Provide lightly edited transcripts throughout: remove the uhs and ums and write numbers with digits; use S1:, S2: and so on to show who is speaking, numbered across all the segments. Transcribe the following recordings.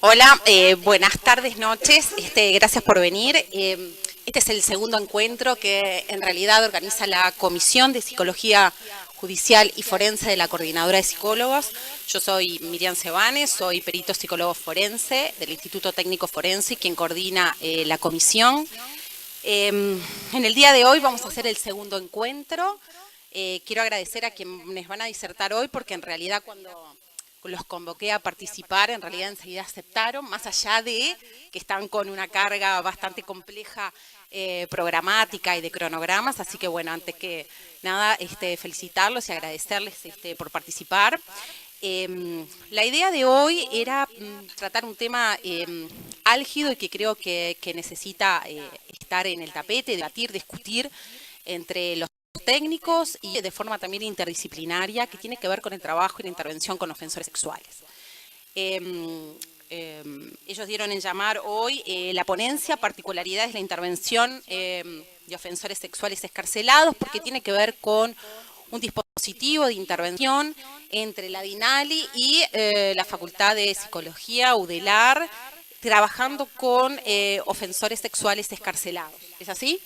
S1: Hola, buenas tardes, noches. Gracias por venir. Este es el segundo encuentro que en realidad organiza la Comisión de Psicología Judicial y Forense de la Coordinadora de Psicólogos. Yo soy Miriam Sebanes, soy perito psicólogo forense del Instituto Técnico Forense, quien coordina la comisión. En el día de hoy vamos a hacer el segundo encuentro. Quiero agradecer a quienes van a disertar hoy, porque en realidad cuando los convoqué a participar, en realidad enseguida aceptaron, más allá de que están con una carga bastante compleja programática y de cronogramas, así que bueno, antes que nada, felicitarlos y agradecerles por participar. La idea de hoy era tratar un tema álgido y que creo que necesita estar en el tapete, debatir, discutir entre los técnicos y de forma también interdisciplinaria, que tiene que ver con el trabajo y la intervención con ofensores sexuales. Ellos dieron en llamar hoy la ponencia particularidades de la intervención de ofensores sexuales excarcelados, porque tiene que ver con un dispositivo de intervención entre la DINALI y la Facultad de Psicología, UDELAR, trabajando con ofensores sexuales excarcelados. ¿Es así?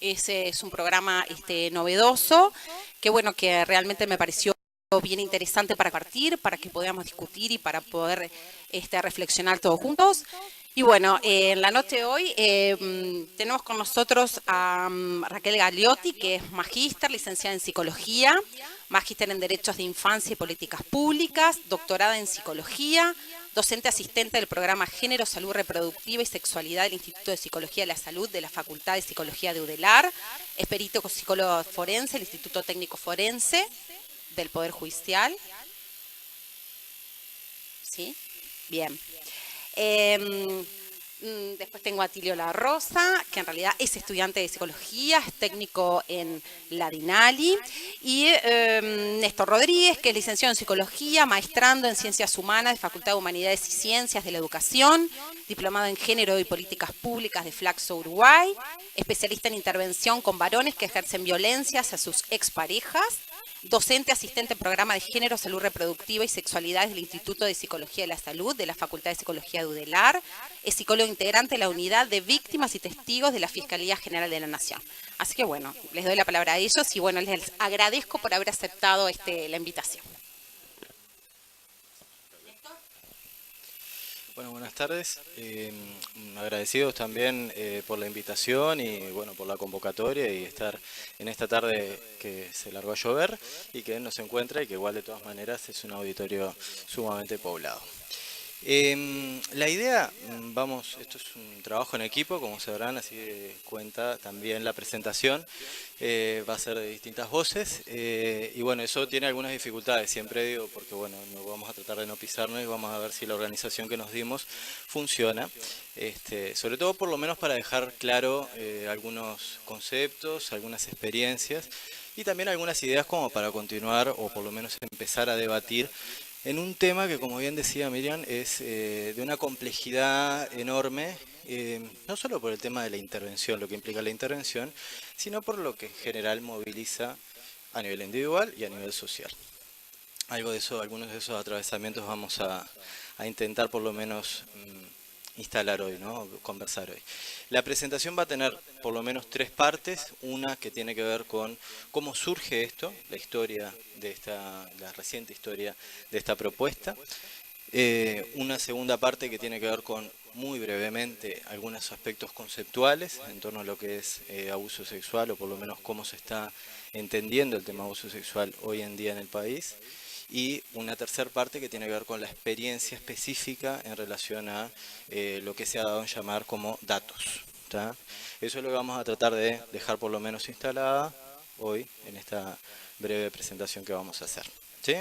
S1: Ese es un programa novedoso, que bueno, que realmente me pareció bien interesante para partir, para que podamos discutir y para poder reflexionar todos juntos. Y bueno, en la noche de hoy tenemos con nosotros a Raquel Gagliotti, que es magíster, licenciada en Psicología, magíster en Derechos de Infancia y Políticas Públicas, doctorada en Psicología, docente asistente del programa Género, Salud Reproductiva y Sexualidad del Instituto de Psicología de la Salud de la Facultad de Psicología de UDELAR, es perito psicólogo forense, el Instituto Técnico Forense del Poder Judicial. ¿Sí? Bien. Después tengo a Tilio La Rosa, que en realidad es estudiante de psicología, es técnico en la DINALI, y Néstor Rodríguez, que es licenciado en psicología, maestrando en ciencias humanas de Facultad de Humanidades y Ciencias de la Educación, diplomado en género y políticas públicas de Flaxo, Uruguay, especialista en intervención con varones que ejercen violencia hacia sus exparejas, docente asistente en programa de género, salud reproductiva y sexualidades del Instituto de Psicología de la Salud de la Facultad de Psicología de UDELAR, es psicólogo integrante de la unidad de víctimas y testigos de la Fiscalía General de la Nación. Así que bueno, les doy la palabra a ellos y bueno, les agradezco por haber aceptado la invitación.
S2: Bueno, buenas tardes. Agradecidos también por la invitación y bueno, por la convocatoria y estar en esta tarde que se largó a llover y que nos encuentra y que igual de todas maneras es un auditorio sumamente poblado. La idea, esto es un trabajo en equipo, como sabrán, así cuenta también la presentación, va a ser de distintas voces, y bueno, eso tiene algunas dificultades, siempre digo, porque bueno, no vamos a tratar de no pisarnos y vamos a ver si la organización que nos dimos funciona, sobre todo por lo menos para dejar claro algunos conceptos, algunas experiencias, y también algunas ideas como para continuar o por lo menos empezar a debatir en un tema que, como bien decía Miriam, es de una complejidad enorme, no solo por el tema de la intervención, lo que implica la intervención, sino por lo que en general moviliza a nivel individual y a nivel social. Algunos de esos atravesamientos vamos a intentar por lo menos instalar hoy, ¿no? Conversar hoy. La presentación va a tener por lo menos tres partes, una que tiene que ver con cómo surge esto, la historia de la reciente historia de esta propuesta, una segunda parte que tiene que ver con, muy brevemente, algunos aspectos conceptuales en torno a lo que es abuso sexual, o por lo menos cómo se está entendiendo el tema abuso sexual hoy en día en el país, y una tercera parte que tiene que ver con la experiencia específica en relación a lo que se ha dado en llamar como datos. ¿Tá? Eso es lo que vamos a tratar de dejar por lo menos instalada hoy en esta breve presentación que vamos a hacer. ¿Sí?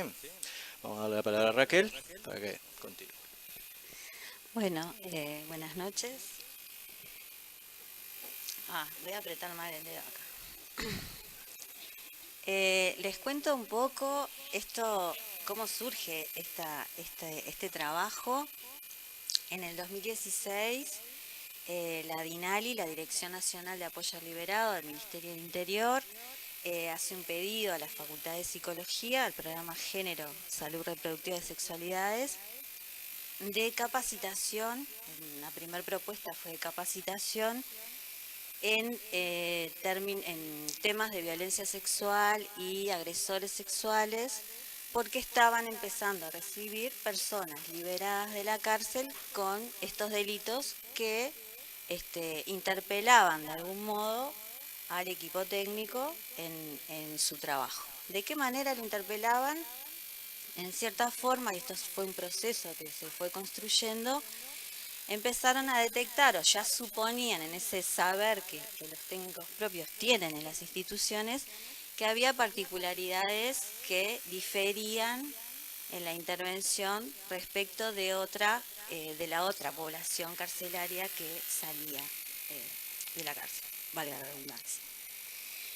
S2: Vamos a darle la palabra a Raquel para que continúe.
S3: Bueno, buenas noches. Voy a apretar mal el dedo acá. Les cuento un poco cómo surge este trabajo. En el 2016, la DINALI, la Dirección Nacional de Apoyo al Liberado del Ministerio del Interior, hace un pedido a la Facultad de Psicología, al programa Género, Salud Reproductiva y Sexualidades, de capacitación. La primera propuesta fue de capacitación en temas de violencia sexual y agresores sexuales, porque estaban empezando a recibir personas liberadas de la cárcel con estos delitos que interpelaban de algún modo al equipo técnico en su trabajo. ¿De qué manera lo interpelaban? En cierta forma, y esto fue un proceso que se fue construyendo, empezaron a detectar, o ya suponían en ese saber que los técnicos propios tienen en las instituciones, que había particularidades que diferían en la intervención respecto de la otra población carcelaria que salía de la cárcel, valga la redundancia.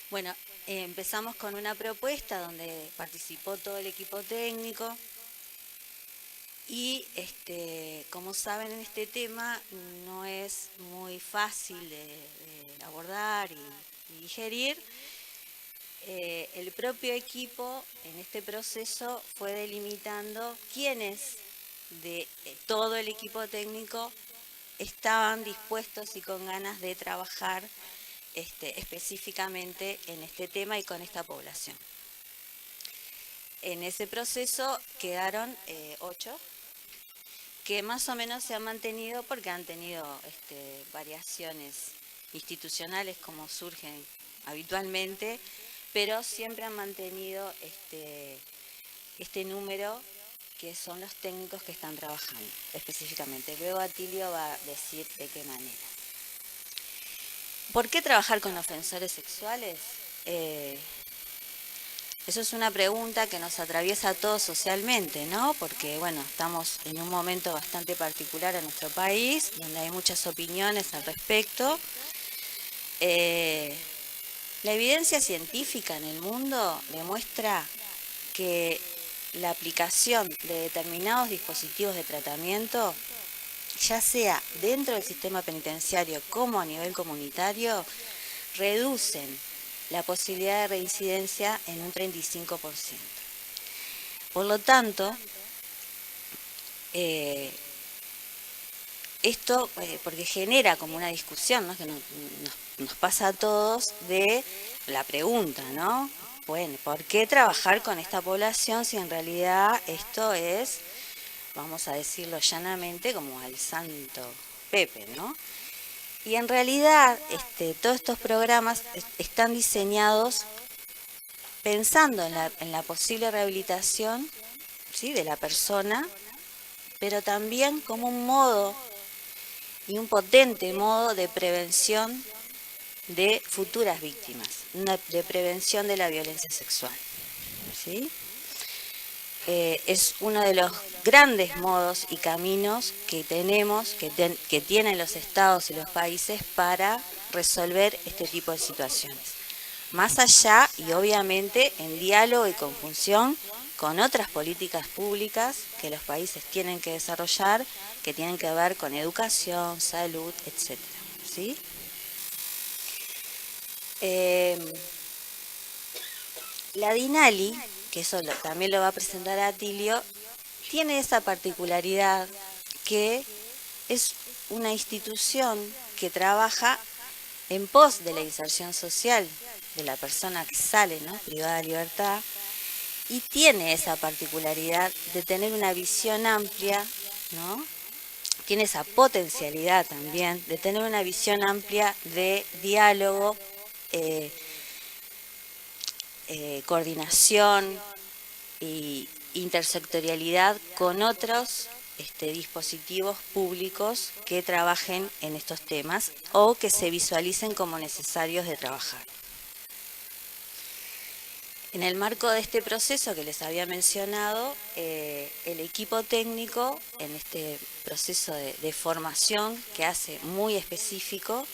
S3: Bueno, empezamos con una propuesta donde participó todo el equipo técnico y, como saben, en este tema no es muy fácil de abordar y digerir. El propio equipo en este proceso fue delimitando quiénes de todo el equipo técnico estaban dispuestos y con ganas de trabajar específicamente en este tema y con esta población. En ese proceso quedaron 8, que más o menos se han mantenido porque han tenido variaciones institucionales como surgen habitualmente, pero siempre han mantenido este número, que son los técnicos que están trabajando específicamente. Luego Atilio va a decir de qué manera. ¿Por qué trabajar con ofensores sexuales? Eso es una pregunta que nos atraviesa a todos socialmente, ¿no? Porque, bueno, estamos en un momento bastante particular en nuestro país, donde hay muchas opiniones al respecto. La evidencia científica en el mundo demuestra que la aplicación de determinados dispositivos de tratamiento, ya sea dentro del sistema penitenciario como a nivel comunitario, reducen la posibilidad de reincidencia en un 35%. Por lo tanto, esto porque genera como una discusión, ¿no?, que nos pasa a todos, de la pregunta, ¿no? Bueno, ¿por qué trabajar con esta población si en realidad esto es, vamos a decirlo llanamente, como al santo Pepe, ¿no? Y en realidad todos estos programas están diseñados pensando en la posible rehabilitación, ¿sí?, de la persona, pero también como un modo y un potente modo de prevención de futuras víctimas, de prevención de la violencia sexual, ¿sí? Es uno de los grandes modos y caminos que tenemos, que tienen los estados y los países para resolver este tipo de situaciones. Más allá y obviamente en diálogo y conjunción con otras políticas públicas que los países tienen que desarrollar, que tienen que ver con educación, salud, etc., ¿sí? La DINALI, que eso también lo va a presentar Atilio, tiene esa particularidad que es una institución que trabaja en pos de la inserción social de la persona que sale, ¿no?, privada de libertad, y tiene esa particularidad de tener una visión amplia, ¿no? Tiene esa potencialidad también de tener una visión amplia de diálogo, coordinación e intersectorialidad con otros dispositivos públicos que trabajen en estos temas o que se visualicen como necesarios de trabajar. En el marco de este proceso que les había mencionado, el equipo técnico, en este proceso de formación que hace muy específico,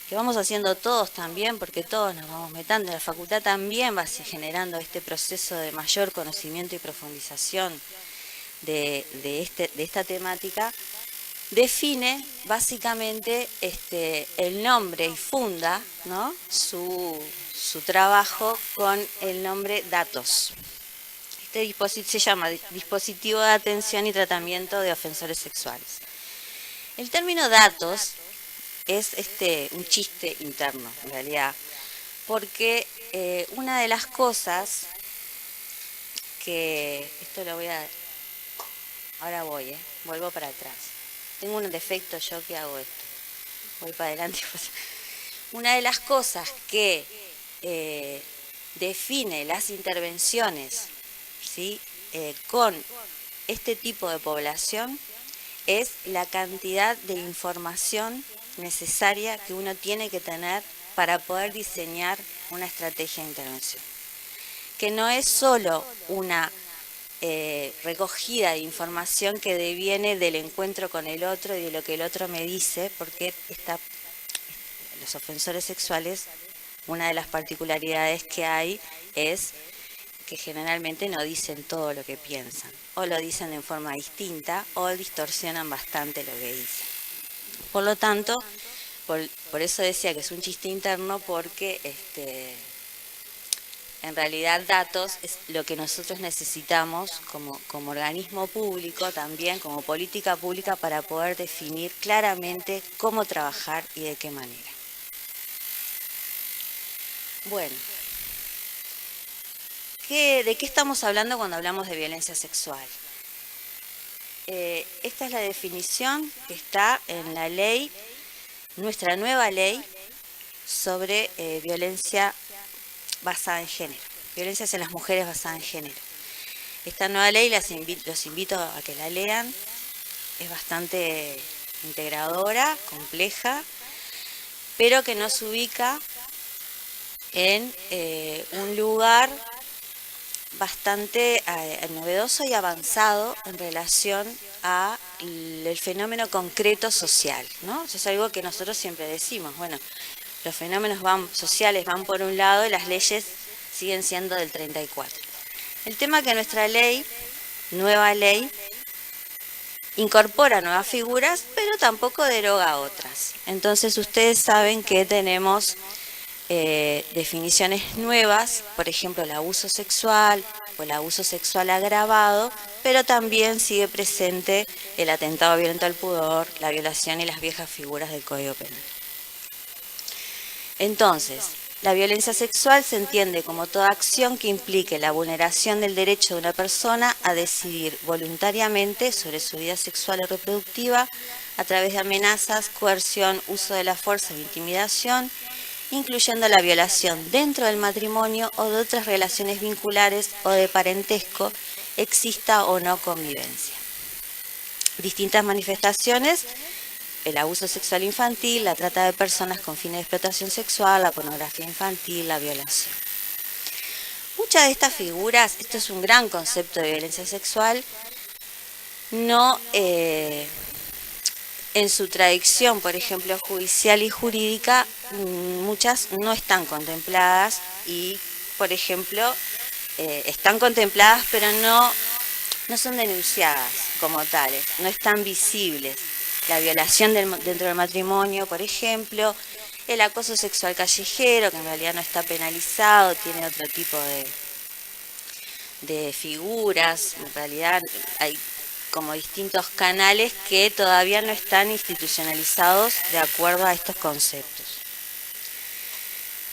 S3: que vamos haciendo todos también, porque todos nos vamos metiendo, la facultad también va generando este proceso de mayor conocimiento y profundización de esta temática, define básicamente el nombre y funda, ¿no?, su trabajo con el nombre datos. se llama Dispositivo de Atención y Tratamiento de Ofensores Sexuales. El término datos es un chiste interno, en realidad, porque una de las cosas que... Esto lo voy a... Ahora voy, vuelvo para atrás. Tengo un defecto yo que hago esto. Voy para adelante. Una de las cosas que define las intervenciones, ¿sí?, con este tipo de población es la cantidad de información necesaria que uno tiene que tener para poder diseñar una estrategia de intervención. Que no es solo una recogida de información que deviene del encuentro con el otro y de lo que el otro me dice, porque los ofensores sexuales, una de las particularidades que hay es que generalmente no dicen todo lo que piensan, o lo dicen en forma distinta, o distorsionan bastante lo que dicen. Por lo tanto, por eso decía que es un chiste interno, porque en realidad datos es lo que nosotros necesitamos como organismo público, también como política pública, para poder definir claramente cómo trabajar y de qué manera. Bueno, ¿de qué estamos hablando cuando hablamos de violencia sexual? Esta es la definición que está en la ley, nuestra nueva ley sobre violencia basada en género, violencia hacia las mujeres basada en género. Esta nueva ley los invito a que la lean, es bastante integradora, compleja, pero que nos ubica en un lugar bastante novedoso y avanzado en relación a el fenómeno concreto social, ¿no? Eso es algo que nosotros siempre decimos, bueno, los fenómenos sociales van por un lado y las leyes siguen siendo del 34. El tema es que nuestra ley, nueva ley, incorpora nuevas figuras, pero tampoco deroga otras. Entonces ustedes saben que tenemos definiciones nuevas, por ejemplo el abuso sexual o el abuso sexual agravado, pero también sigue presente el atentado violento al pudor, la violación y las viejas figuras del Código Penal. Entonces, la violencia sexual se entiende como toda acción que implique la vulneración del derecho de una persona a decidir voluntariamente sobre su vida sexual o reproductiva a través de amenazas, coerción, uso de la fuerza e intimidación, incluyendo la violación dentro del matrimonio o de otras relaciones vinculares o de parentesco, exista o no convivencia. Distintas manifestaciones: el abuso sexual infantil, la trata de personas con fines de explotación sexual, la pornografía infantil, la violación. Muchas de estas figuras, esto es un gran concepto de violencia sexual, no en su tradición, por ejemplo, judicial y jurídica, muchas no están contempladas y, por ejemplo, están contempladas pero no son denunciadas como tales, no están visibles. La violación dentro del matrimonio, por ejemplo, el acoso sexual callejero, que en realidad no está penalizado, tiene otro tipo de figuras. En realidad hay como distintos canales que todavía no están institucionalizados de acuerdo a estos conceptos.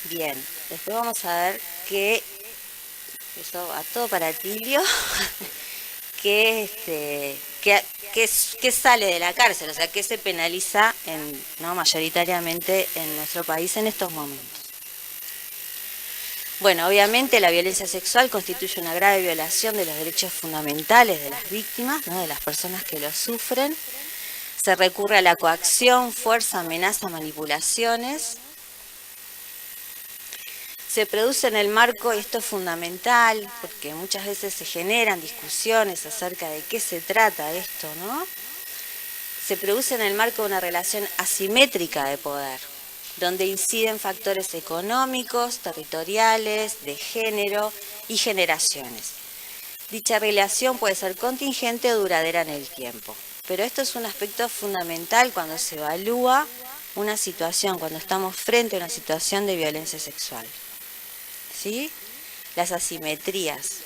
S3: Bien, después vamos a ver que, eso va todo para Tilio, que sale de la cárcel, o sea, que se penaliza mayoritariamente en nuestro país en estos momentos. Bueno, obviamente la violencia sexual constituye una grave violación de los derechos fundamentales de las víctimas, ¿no?, de las personas que lo sufren. Se recurre a la coacción, fuerza, amenaza, manipulaciones. Se produce en el marco, y esto es fundamental, porque muchas veces se generan discusiones acerca de qué se trata esto, ¿no? Se produce en el marco de una relación asimétrica de poder, donde inciden factores económicos, territoriales, de género y generaciones. Dicha relación puede ser contingente o duradera en el tiempo, pero esto es un aspecto fundamental cuando se evalúa una situación, cuando estamos frente a una situación de violencia sexual. ¿Sí? Las asimetrías.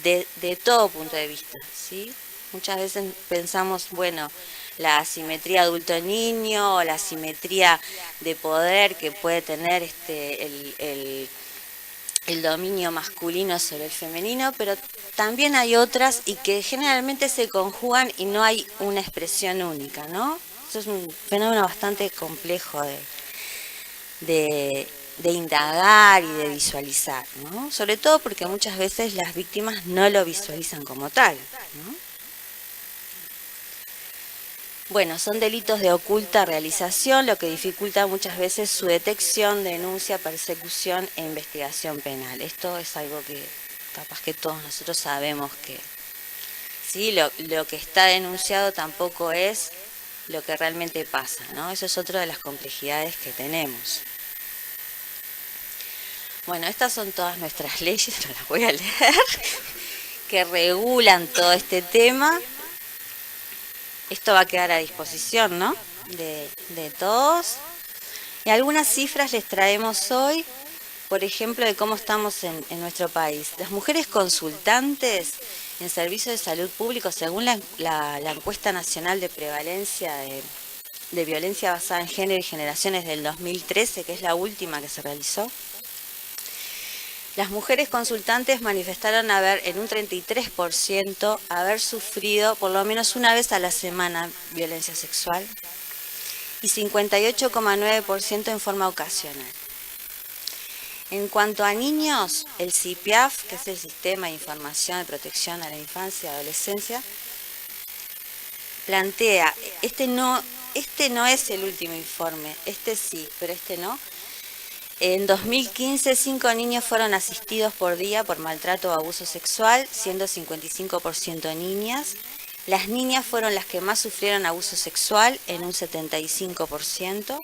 S3: de todo punto de vista, ¿sí? Muchas veces pensamos, bueno, la asimetría adulto-niño o la asimetría de poder que puede tener el dominio masculino sobre el femenino, pero también hay otras y que generalmente se conjugan y no hay una expresión única, ¿no? Eso es un fenómeno bastante complejo de indagar y de visualizar, ¿no? Sobre todo porque muchas veces las víctimas no lo visualizan como tal, ¿no? Bueno, son delitos de oculta realización, lo que dificulta muchas veces su detección, denuncia, persecución e investigación penal. Esto es algo que capaz que todos nosotros sabemos que sí, lo que está denunciado tampoco es lo que realmente pasa, ¿no? Eso es otra de las complejidades que tenemos. Bueno, estas son todas nuestras leyes, no las voy a leer, que regulan todo este tema. Esto va a quedar a disposición, ¿no? De todos. Y algunas cifras les traemos hoy, por ejemplo, de cómo estamos en nuestro país. Las mujeres consultantes en servicios de salud público, según la encuesta nacional de prevalencia de violencia basada en género y generaciones del 2013, que es la última que se realizó, las mujeres consultantes manifestaron en un 33%, haber sufrido por lo menos una vez a la semana violencia sexual y 58,9% en forma ocasional. En cuanto a niños, el CIPIAF, que es el Sistema de Información de Protección a la Infancia y Adolescencia, plantea, este no es el último informe, este sí, pero este no. En 2015, 5 niños fueron asistidos por día por maltrato o abuso sexual, siendo 55% niñas. Las niñas fueron las que más sufrieron abuso sexual, en un 75%.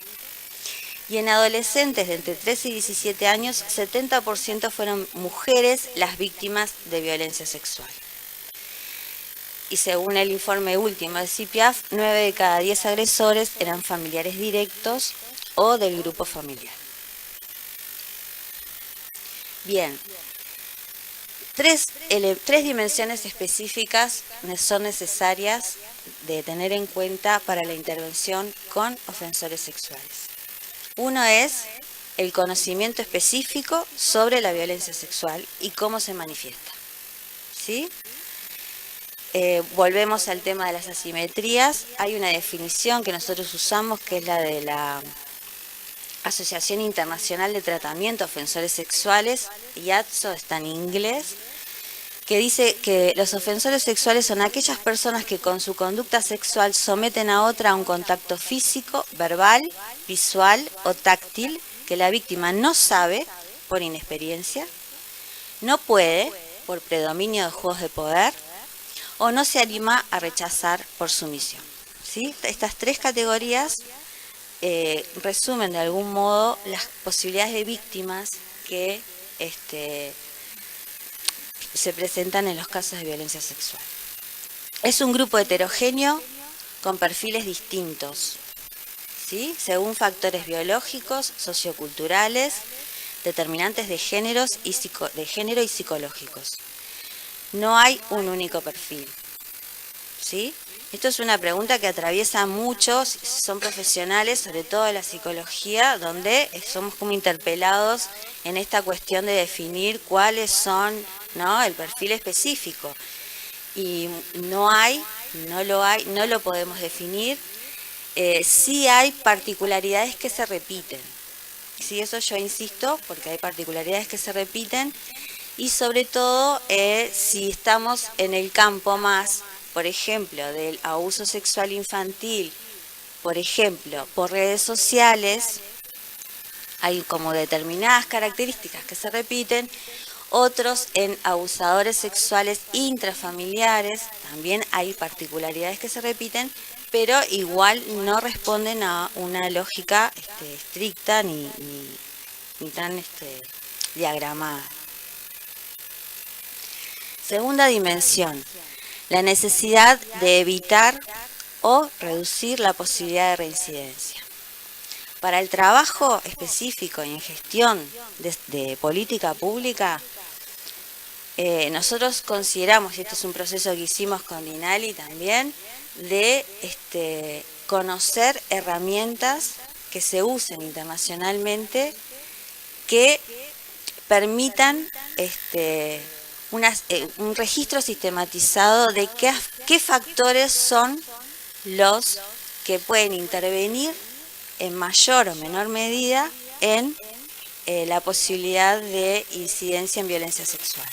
S3: Y en adolescentes de entre 13 y 17 años, 70% fueron mujeres las víctimas de violencia sexual. Y según el informe último de CIPIAF, 9 de cada 10 agresores eran familiares directos o del grupo familiar. Bien, tres dimensiones específicas son necesarias de tener en cuenta para la intervención con ofensores sexuales. Uno es el conocimiento específico sobre la violencia sexual y cómo se manifiesta, ¿sí? Volvemos al tema de las asimetrías. Hay una definición que nosotros usamos, que es la de la Asociación Internacional de Tratamiento a Ofensores Sexuales, IATSO, está en inglés, que dice que los ofensores sexuales son aquellas personas que con su conducta sexual someten a otra a un contacto físico, verbal, visual o táctil que la víctima no sabe por inexperiencia, no puede por predominio de juegos de poder o no se anima a rechazar por sumisión, ¿sí? Estas tres categorías resumen de algún modo las posibilidades de víctimas que se presentan en los casos de violencia sexual. Es un grupo heterogéneo con perfiles distintos, ¿sí? Según factores biológicos, socioculturales, determinantes de género y psicológicos. No hay un único perfil, ¿sí? Esto es una pregunta que atraviesa a muchos, son profesionales, sobre todo de la psicología, donde somos como interpelados en esta cuestión de definir cuáles son, ¿no?, el perfil específico. Y no lo podemos definir. Sí hay particularidades que se repiten. Sí, eso yo insisto, porque hay particularidades que se repiten. Y sobre todo, si estamos en el campo más, por ejemplo, del abuso sexual infantil, por ejemplo, por redes sociales, hay como determinadas características que se repiten. Otros en abusadores sexuales intrafamiliares, también hay particularidades que se repiten, pero igual no responden a una lógica estricta ni tan diagramada. Segunda dimensión, la necesidad de evitar o reducir la posibilidad de reincidencia. Para el trabajo específico y en gestión de política pública, nosotros consideramos, y este es un proceso que hicimos con Dinali también, de conocer herramientas que se usen internacionalmente que permitan un registro sistematizado de qué factores son los que pueden intervenir en mayor o menor medida en la posibilidad de incidencia en violencia sexual.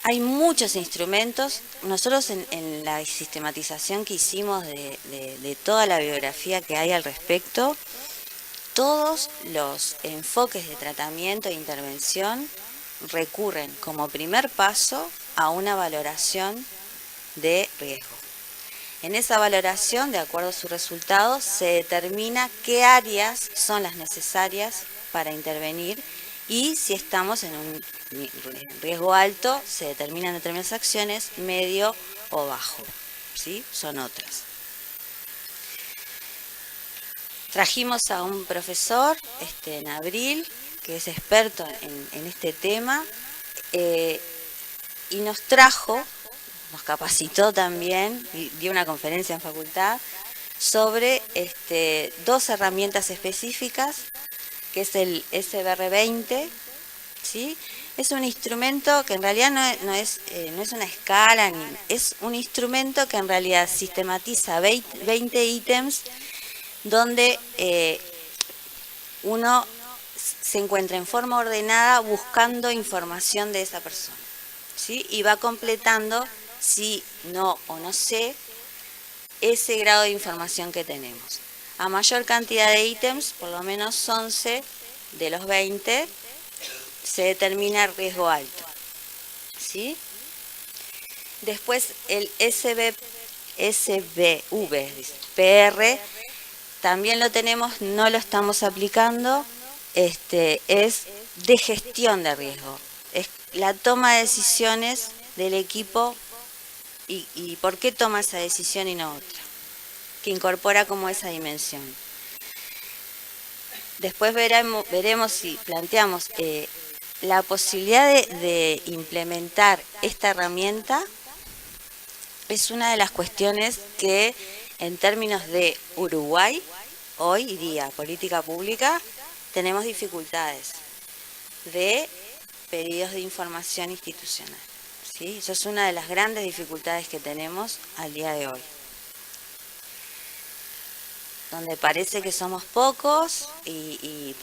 S3: Hay muchos instrumentos. Nosotros en la sistematización que hicimos de toda la bibliografía que hay al respecto, todos los enfoques de tratamiento e intervención recurren como primer paso a una valoración de riesgo. En esa valoración, de acuerdo a sus resultados, se determina qué áreas son las necesarias para intervenir y si estamos en un riesgo alto, se determinan determinadas acciones, medio o bajo, ¿sí? Son otras. Trajimos a un profesor en abril, que es experto en este tema, y nos capacitó también, y dio una conferencia en facultad, sobre dos herramientas específicas, que es el SBR20, ¿sí? Es un instrumento que en realidad no es una escala, es un instrumento que en realidad sistematiza 20 ítems donde uno se encuentra en forma ordenada buscando información de esa persona, ¿sí? Y va completando, si no o no sé, ese grado de información que tenemos. A mayor cantidad de ítems, por lo menos 11 de los 20, se determina el riesgo alto, ¿sí? Después el SBV-PR también lo tenemos, no lo estamos aplicando, es de gestión de riesgo, es la toma de decisiones del equipo y por qué toma esa decisión y no otra, que incorpora como esa dimensión. Después veremos si planteamos la posibilidad de implementar esta herramienta. Es una de las cuestiones que en términos de Uruguay, hoy día, política pública, tenemos dificultades de pedidos de información institucional, ¿sí? Eso es una de las grandes dificultades que tenemos al día de hoy, donde parece que somos pocos y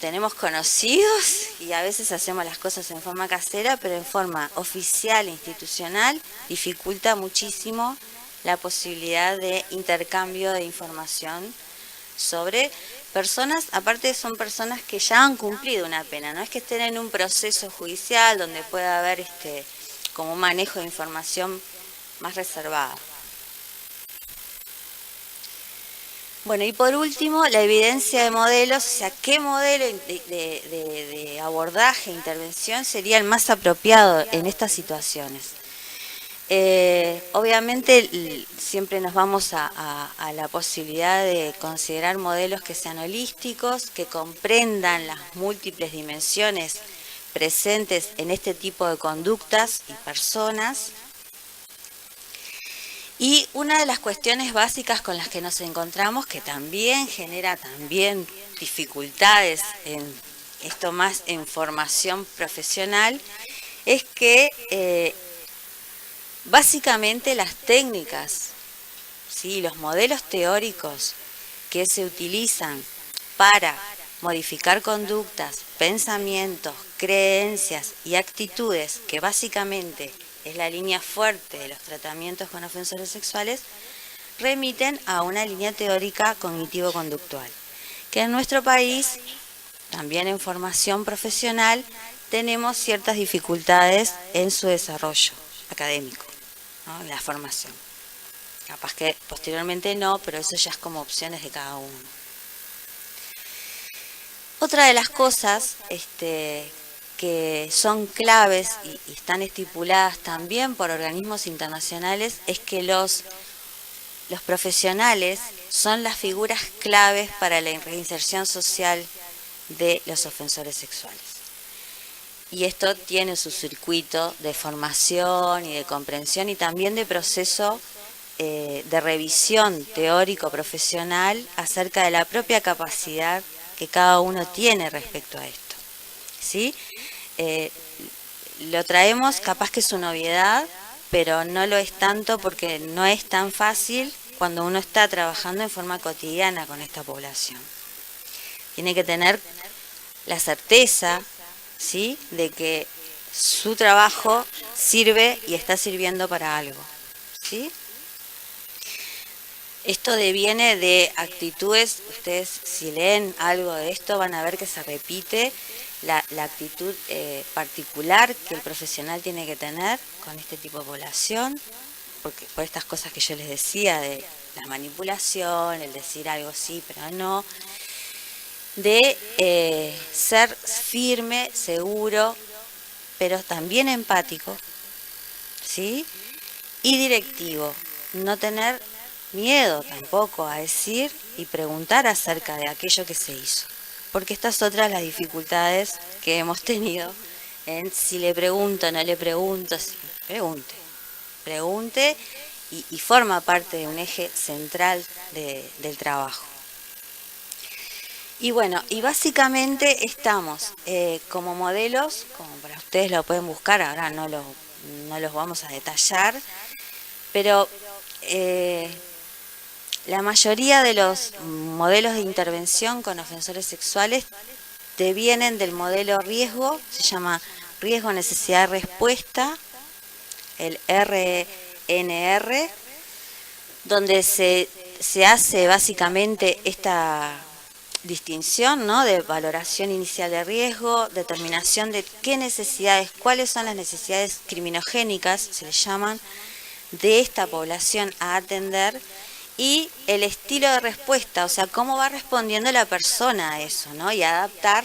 S3: tenemos conocidos y a veces hacemos las cosas en forma casera, pero en forma oficial e institucional dificulta muchísimo la posibilidad de intercambio de información sobre personas, aparte son personas que ya han cumplido una pena, no es que estén en un proceso judicial donde pueda haber como un manejo de información más reservado. Bueno, y por último, la evidencia de modelos, o sea, qué modelo de abordaje, intervención sería el más apropiado en estas situaciones. Obviamente siempre nos vamos a la posibilidad de considerar modelos que sean holísticos, que comprendan las múltiples dimensiones presentes en este tipo de conductas y personas. Y una de las cuestiones básicas con las que nos encontramos, que también genera dificultades en esto más en formación profesional, es que básicamente las técnicas, ¿sí? Los modelos teóricos que se utilizan para modificar conductas, pensamientos, creencias y actitudes, que básicamente es la línea fuerte de los tratamientos con ofensores sexuales, remiten a una línea teórica cognitivo-conductual, que en nuestro país, también en formación profesional, tenemos ciertas dificultades en su desarrollo académico, ¿no? La formación. Capaz que posteriormente no, pero eso ya es como opciones de cada uno. Otra de las cosas que son claves y están estipuladas también por organismos internacionales es que los profesionales son las figuras claves para la reinserción social de los ofensores sexuales. Y esto tiene su circuito de formación y de comprensión y también de proceso de revisión teórico-profesional acerca de la propia capacidad que cada uno tiene respecto a esto. ¿Sí? Lo traemos, capaz que es una obviedad, pero no lo es tanto porque no es tan fácil cuando uno está trabajando en forma cotidiana con esta población. Tiene que tener la certeza, ¿sí?, de que su trabajo sirve y está sirviendo para algo, ¿sí? Esto deviene de actitudes, ustedes si leen algo de esto van a ver que se repite la actitud particular que el profesional tiene que tener con este tipo de población, porque por estas cosas que yo les decía, de la manipulación, el decir algo sí, pero no, de ser firme, seguro, pero también empático, ¿sí? Y directivo, no tener miedo tampoco a decir y preguntar acerca de aquello que se hizo, porque estas otras las dificultades que hemos tenido en si le pregunto, no le pregunto, si pregunte y forma parte de un eje central del trabajo. Y bueno, y básicamente estamos como modelos, como para ustedes lo pueden buscar, ahora no los vamos a detallar, pero la mayoría de los modelos de intervención con ofensores sexuales devienen del modelo riesgo, se llama riesgo, necesidad, respuesta, el RNR, donde se hace básicamente esta distinción, ¿no?, de valoración inicial de riesgo, determinación de qué necesidades, cuáles son las necesidades criminogénicas, se le llaman, de esta población a atender, y el estilo de respuesta, o sea, cómo va respondiendo la persona a eso, ¿no?, y adaptar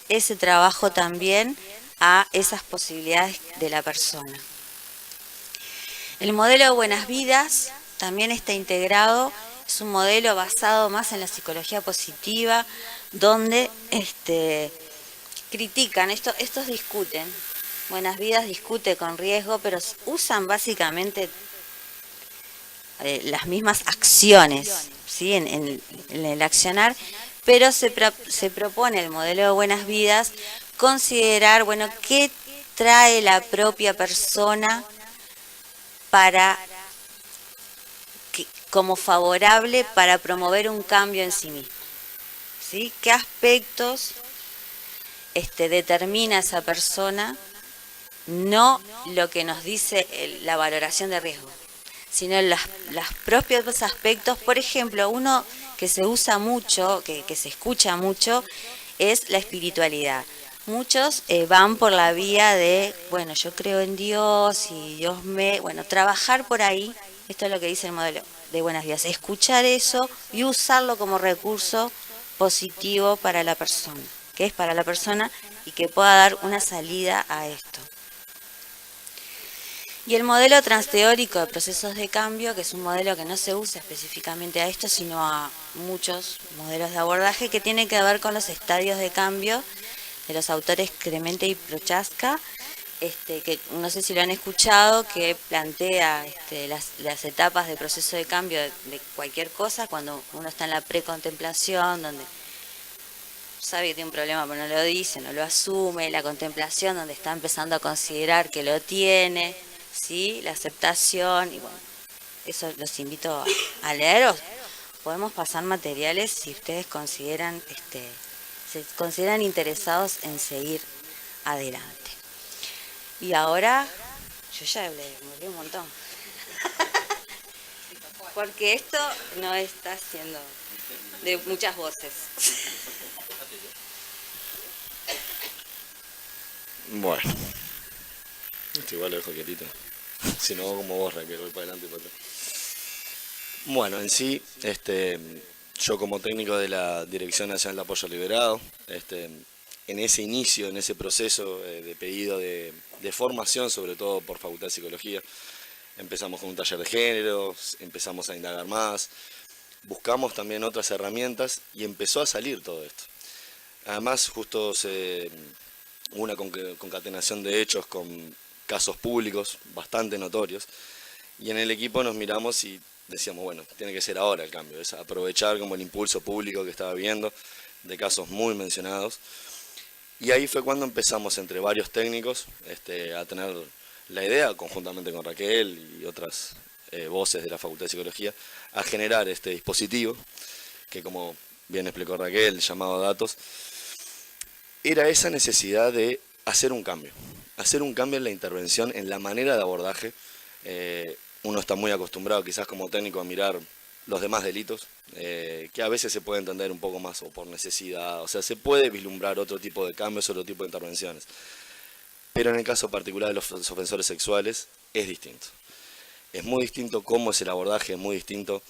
S3: ese trabajo también a esas posibilidades de la persona. El modelo de Buenas Vidas también está integrado, es un modelo basado más en la psicología positiva, donde critican, estos discuten, Buenas Vidas discute con riesgo, pero usan básicamente las mismas acciones, ¿sí?, en el accionar, pero se propone el modelo de Buenas Vidas considerar, bueno, qué trae la propia persona para como favorable para promover un cambio en sí mismo, ¿sí? ¿Qué aspectos determina esa persona? No lo que nos dice la valoración de riesgo, sino los propios aspectos. Por ejemplo, uno que se usa mucho, que se escucha mucho, es la espiritualidad. Muchos van por la vía de, bueno, yo creo en Dios y Dios bueno, trabajar por ahí, esto es lo que dice el modelo de Buenas Vidas, escuchar eso y usarlo como recurso positivo para la persona, que es para la persona y que pueda dar una salida a esto. Y el modelo transteórico de procesos de cambio, que es un modelo que no se usa específicamente a esto, sino a muchos modelos de abordaje, que tiene que ver con los estadios de cambio de los autores Clemente y Prochaska, que no sé si lo han escuchado, que plantea las etapas de proceso de cambio de cualquier cosa, cuando uno está en la precontemplación, donde sabe que tiene un problema pero no lo dice, no lo asume, la contemplación donde está empezando a considerar que lo tiene, ¿sí?, la aceptación, y bueno, eso los invito a leer. Podemos pasar materiales si ustedes consideran, se consideran interesados en seguir adelante. Y ahora, yo ya le morí un montón, porque esto no está siendo de muchas voces.
S4: Bueno, esto igual lo dejo quietito, si no como vos, Raquel, voy para adelante y para atrás. Bueno, en sí, yo como técnico de la Dirección Nacional de Apoyo Liberado, en ese inicio, en ese proceso de pedido de formación, sobre todo por Facultad de Psicología, empezamos con un taller de género, empezamos a indagar más, buscamos también otras herramientas y empezó a salir todo esto. Además, justo una concatenación de hechos con casos públicos bastante notorios, y en el equipo nos miramos y decíamos, bueno, tiene que ser ahora el cambio, es aprovechar como el impulso público que estaba habiendo de casos muy mencionados. Y ahí fue cuando empezamos entre varios técnicos a tener la idea, conjuntamente con Raquel y otras voces de la Facultad de Psicología, a generar este dispositivo, que como bien explicó Raquel, llamado Datos, era esa necesidad de hacer un cambio en la intervención, en la manera de abordaje. Uno está muy acostumbrado quizás como técnico a mirar los demás delitos, que a veces se puede entender un poco más o por necesidad, o sea, se puede vislumbrar otro tipo de cambios, otro tipo de intervenciones. Pero en el caso particular de los ofensores sexuales es distinto. Es muy distinto cómo es el abordaje, es muy distinto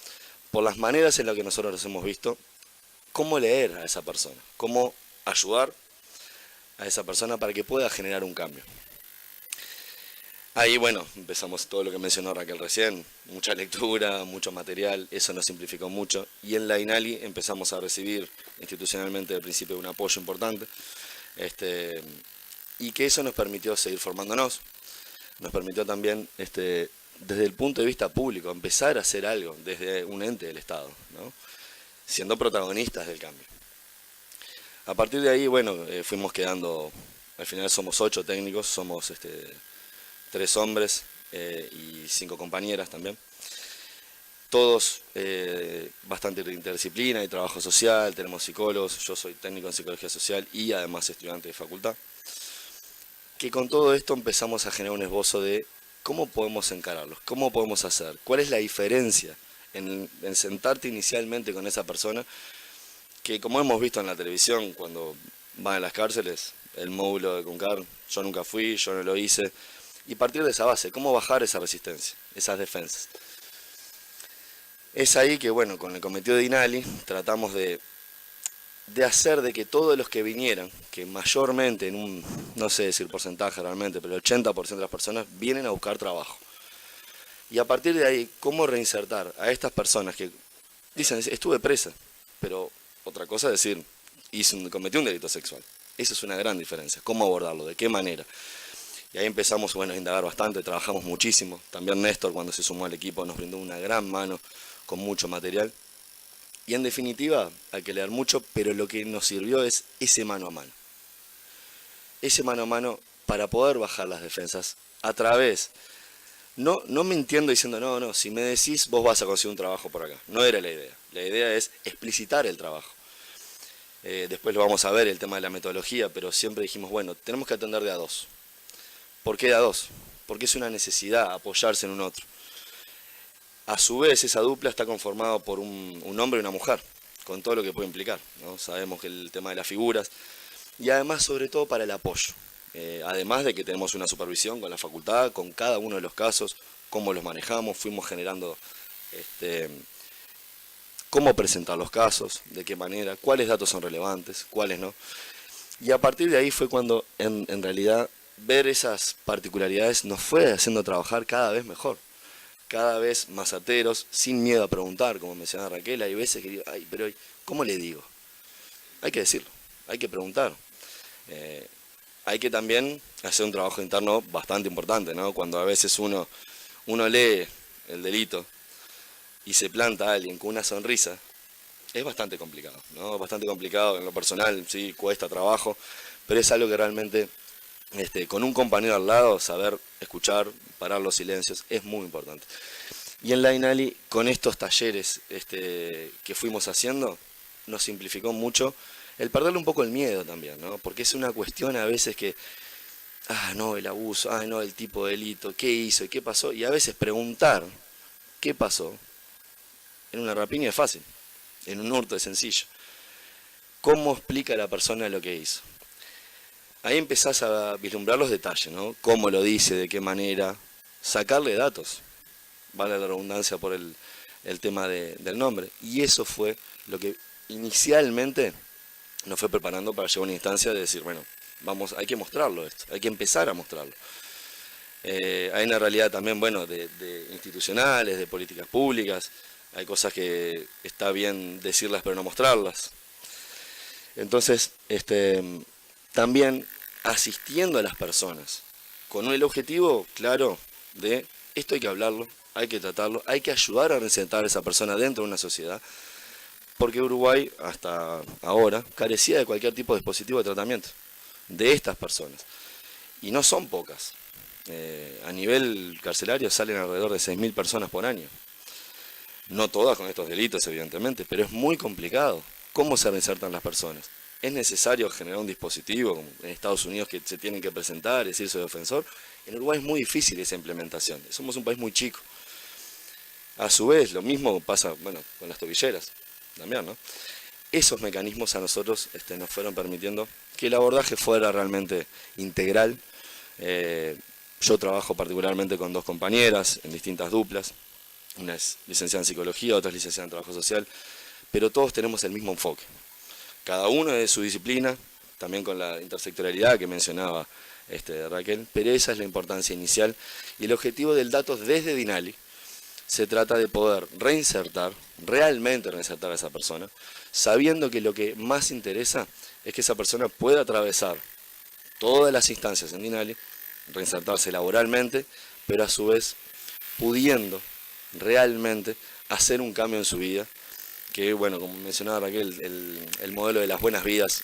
S4: por las maneras en las que nosotros los hemos visto, cómo leer a esa persona, cómo ayudar a esa persona para que pueda generar un cambio. Ahí, bueno, empezamos todo lo que mencionó Raquel recién, mucha lectura, mucho material, eso nos simplificó mucho. Y en la INALI empezamos a recibir institucionalmente al principio un apoyo importante, y que eso nos permitió seguir formándonos, nos permitió también, desde el punto de vista público, empezar a hacer algo desde un ente del Estado, ¿no? Siendo protagonistas del cambio. A partir de ahí, bueno, fuimos quedando, al final somos 8 técnicos, somos 3 hombres y 5 compañeras también. Todos bastante interdisciplina y trabajo social, tenemos psicólogos, yo soy técnico en psicología social y además estudiante de facultad. Que con todo esto empezamos a generar un esbozo de cómo podemos encararlos, cómo podemos hacer, cuál es la diferencia en sentarte inicialmente con esa persona, que como hemos visto en la televisión cuando van a las cárceles, el módulo de CUNCAR, yo nunca fui, yo no lo hice, y partir de esa base, cómo bajar esa resistencia, esas defensas. Es ahí que, bueno, con el cometido de INALI tratamos de hacer de que todos los que vinieran, que mayormente, en un, no sé decir porcentaje realmente, pero el 80% de las personas vienen a buscar trabajo. Y a partir de ahí, cómo reinsertar a estas personas que dicen, estuve presa, pero otra cosa es decir, cometí un delito sexual. Esa es una gran diferencia. ¿Cómo abordarlo? ¿De qué manera? Y ahí empezamos, bueno, a indagar bastante, trabajamos muchísimo. También Néstor, cuando se sumó al equipo, nos brindó una gran mano con mucho material. Y en definitiva, hay que leer mucho, pero lo que nos sirvió es ese mano a mano. Ese mano a mano para poder bajar las defensas a través, no mintiendo diciendo, no, si me decís vos vas a conseguir un trabajo por acá. No era la idea. La idea es explicitar el trabajo. Después lo vamos a ver, el tema de la metodología, pero siempre dijimos, bueno, tenemos que atender de a 2. ¿Por qué de a 2? Porque es una necesidad apoyarse en un otro. A su vez, esa dupla está conformada por un hombre y una mujer, con todo lo que puede implicar, ¿no? Sabemos que el tema de las figuras, y además, sobre todo, para el apoyo. Además de que tenemos una supervisión con la facultad, con cada uno de los casos, cómo los manejamos, fuimos generando cómo presentar los casos, de qué manera, cuáles datos son relevantes, cuáles no. Y a partir de ahí fue cuando, en realidad, ver esas particularidades nos fue haciendo trabajar cada vez mejor. Cada vez más certeros, sin miedo a preguntar, como mencionaba Raquel. Hay veces que digo, pero ¿cómo le digo? Hay que decirlo, hay que preguntar. Hay que también hacer un trabajo interno bastante importante, ¿no? Cuando a veces uno lee el delito y se planta a alguien con una sonrisa, es bastante complicado, ¿no? Bastante complicado en lo personal, sí, cuesta trabajo, pero es algo que realmente, con un compañero al lado, saber escuchar, parar los silencios, es muy importante. Y en la INALI, con estos talleres que fuimos haciendo, nos simplificó mucho el perderle un poco el miedo también, ¿no? Porque es una cuestión a veces que, no, el abuso, no, el tipo de delito, qué hizo y qué pasó, y a veces preguntar qué pasó en una rapiña es fácil, en un hurto es sencillo. ¿Cómo explica la persona lo que hizo? Ahí empezás a vislumbrar los detalles, ¿no? Cómo lo dice, de qué manera, sacarle datos, vale la redundancia por el tema del nombre. Y eso fue lo que inicialmente nos fue preparando para llegar a una instancia de decir, bueno, hay que mostrarlo esto, hay que empezar a mostrarlo. Hay una realidad también, bueno, de institucionales, de políticas públicas, hay cosas que está bien decirlas pero no mostrarlas. Entonces, también asistiendo a las personas, con el objetivo claro de esto hay que hablarlo, hay que tratarlo, hay que ayudar a reinsertar a esa persona dentro de una sociedad, porque Uruguay hasta ahora carecía de cualquier tipo de dispositivo de tratamiento de estas personas, y no son pocas. A nivel carcelario salen alrededor de 6.000 personas por año. No todas con estos delitos, evidentemente, pero es muy complicado. ¿Cómo se reinsertan las personas? ¿Es necesario generar un dispositivo, como en Estados Unidos, que se tienen que presentar, decir soy defensor? En Uruguay es muy difícil esa implementación. Somos un país muy chico. A su vez, lo mismo pasa, bueno, con las tobilleras, también, ¿no? Esos mecanismos a nosotros nos fueron permitiendo que el abordaje fuera realmente integral. Yo trabajo particularmente con 2 compañeras en distintas duplas. Una es licenciada en psicología, otra es licenciada en trabajo social, pero todos tenemos el mismo enfoque. Cada uno de su disciplina, también con la intersectorialidad que mencionaba Raquel, pero esa es la importancia inicial. Y el objetivo del datos desde Dinali se trata de poder reinsertar, realmente reinsertar a esa persona, sabiendo que lo que más interesa es que esa persona pueda atravesar todas las instancias en Dinali, reinsertarse laboralmente, pero a su vez pudiendo realmente hacer un cambio en su vida, que bueno, como mencionaba Raquel, el modelo de las buenas vidas,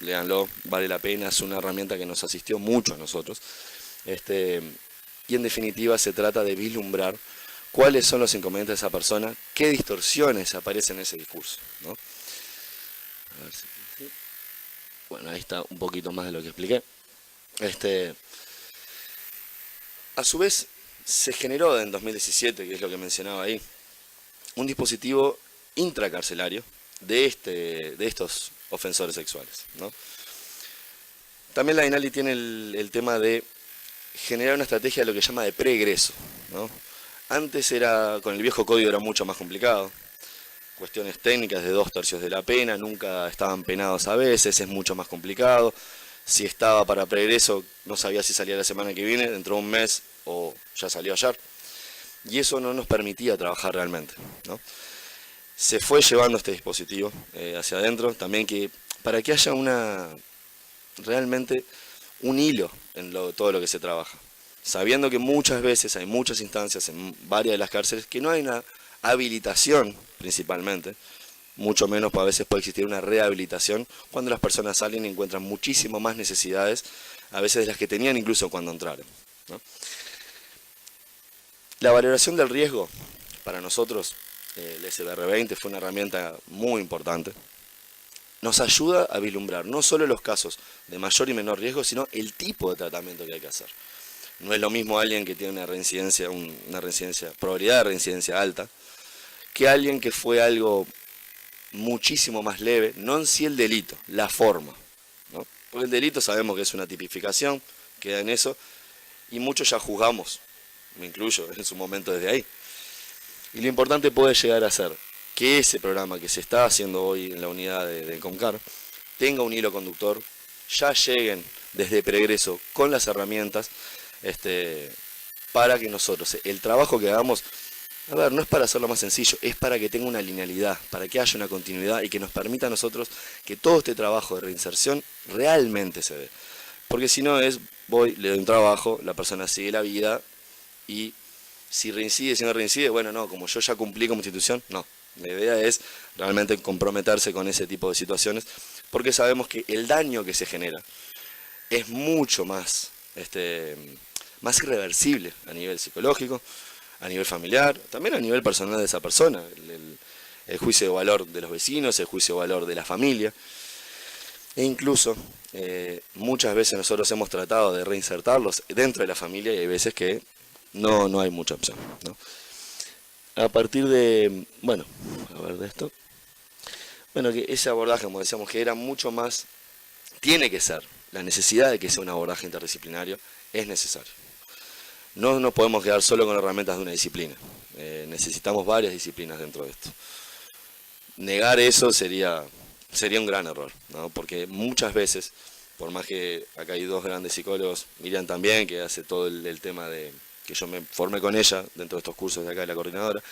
S4: léanlo, vale la pena, es una herramienta que nos asistió mucho a nosotros, y en definitiva se trata de vislumbrar cuáles son los inconvenientes de esa persona, qué distorsiones aparecen en ese discurso, ¿no? A ver si... Bueno, ahí está un poquito más de lo que expliqué. A su vez, se generó en 2017, que es lo que mencionaba ahí, un dispositivo intracarcelario de estos ofensores sexuales, ¿no? También la Dinali tiene el tema de generar una estrategia de lo que llama de preegreso, ¿no? Antes con el viejo código era mucho más complicado, cuestiones técnicas de 2/3 de la pena, nunca estaban penados a veces, es mucho más complicado. Si estaba para preegreso, no sabía si salía la semana que viene, dentro de un mes o ya salió ayer. Y eso no nos permitía trabajar realmente, ¿no? Se fue llevando este dispositivo hacia adentro, también para que haya realmente un hilo en todo lo que se trabaja. Sabiendo que muchas veces hay muchas instancias en varias de las cárceles que no hay una habilitación principalmente, mucho menos a veces puede existir una rehabilitación cuando las personas salen y encuentran muchísimo más necesidades, a veces de las que tenían incluso cuando entraron, ¿no? La valoración del riesgo, para nosotros, el SBR20 fue una herramienta muy importante. Nos ayuda a vislumbrar no solo los casos de mayor y menor riesgo, sino el tipo de tratamiento que hay que hacer. No es lo mismo alguien que tiene probabilidad de reincidencia alta, que alguien que fue algo muchísimo más leve, no en sí el delito, la forma, ¿no? Porque el delito sabemos que es una tipificación, queda en eso, y muchos ya juzgamos, me incluyo en su momento desde ahí. Y lo importante puede llegar a ser que ese programa que se está haciendo hoy en la unidad de Comcar tenga un hilo conductor, ya lleguen desde preegreso con las herramientas, para que nosotros, el trabajo que hagamos, a ver, no es para hacerlo más sencillo, es para que tenga una linealidad, para que haya una continuidad y que nos permita a nosotros que todo este trabajo de reinserción realmente se dé. Porque si no le doy un trabajo, la persona sigue la vida y si reincide, si no reincide, bueno, no, como yo ya cumplí como institución, no. La idea es realmente comprometerse con ese tipo de situaciones, porque sabemos que el daño que se genera es mucho más irreversible a nivel psicológico, a nivel familiar, también a nivel personal de esa persona, el juicio de valor de los vecinos, el juicio de valor de la familia, e incluso muchas veces nosotros hemos tratado de reinsertarlos dentro de la familia y hay veces que no hay mucha opción, ¿no? A partir de, bueno, a ver de esto, bueno, que ese abordaje, como decíamos, que era mucho más, tiene que ser, la necesidad de que sea un abordaje interdisciplinario es necesario. No nos podemos quedar solo con herramientas de una disciplina, necesitamos varias disciplinas dentro de esto. Negar eso sería un gran error, ¿no? Porque muchas veces, por más que acá hay 2 grandes psicólogos, Miriam también, que hace todo el tema de que yo me formé con ella dentro de estos cursos de acá de la coordinadora,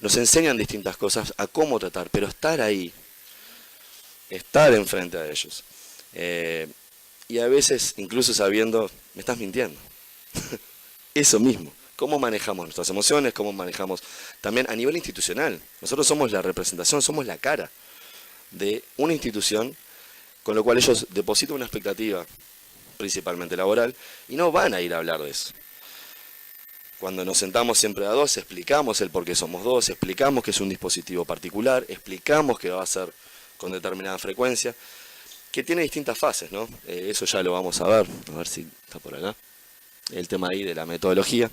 S4: nos enseñan distintas cosas a cómo tratar, pero estar ahí, estar enfrente a ellos, y a veces incluso sabiendo, me estás mintiendo. Eso mismo. ¿Cómo manejamos nuestras emociones? ¿Cómo manejamos también a nivel institucional? Nosotros somos la representación, somos la cara de una institución, con lo cual ellos depositan una expectativa, principalmente laboral, y no van a ir a hablar de eso. Cuando nos sentamos siempre a dos, explicamos el por qué somos dos, explicamos que es un dispositivo particular, explicamos que va a ser con determinada frecuencia, que tiene distintas fases, ¿no? Eso ya lo vamos a ver si está por acá. El tema ahí de la metodología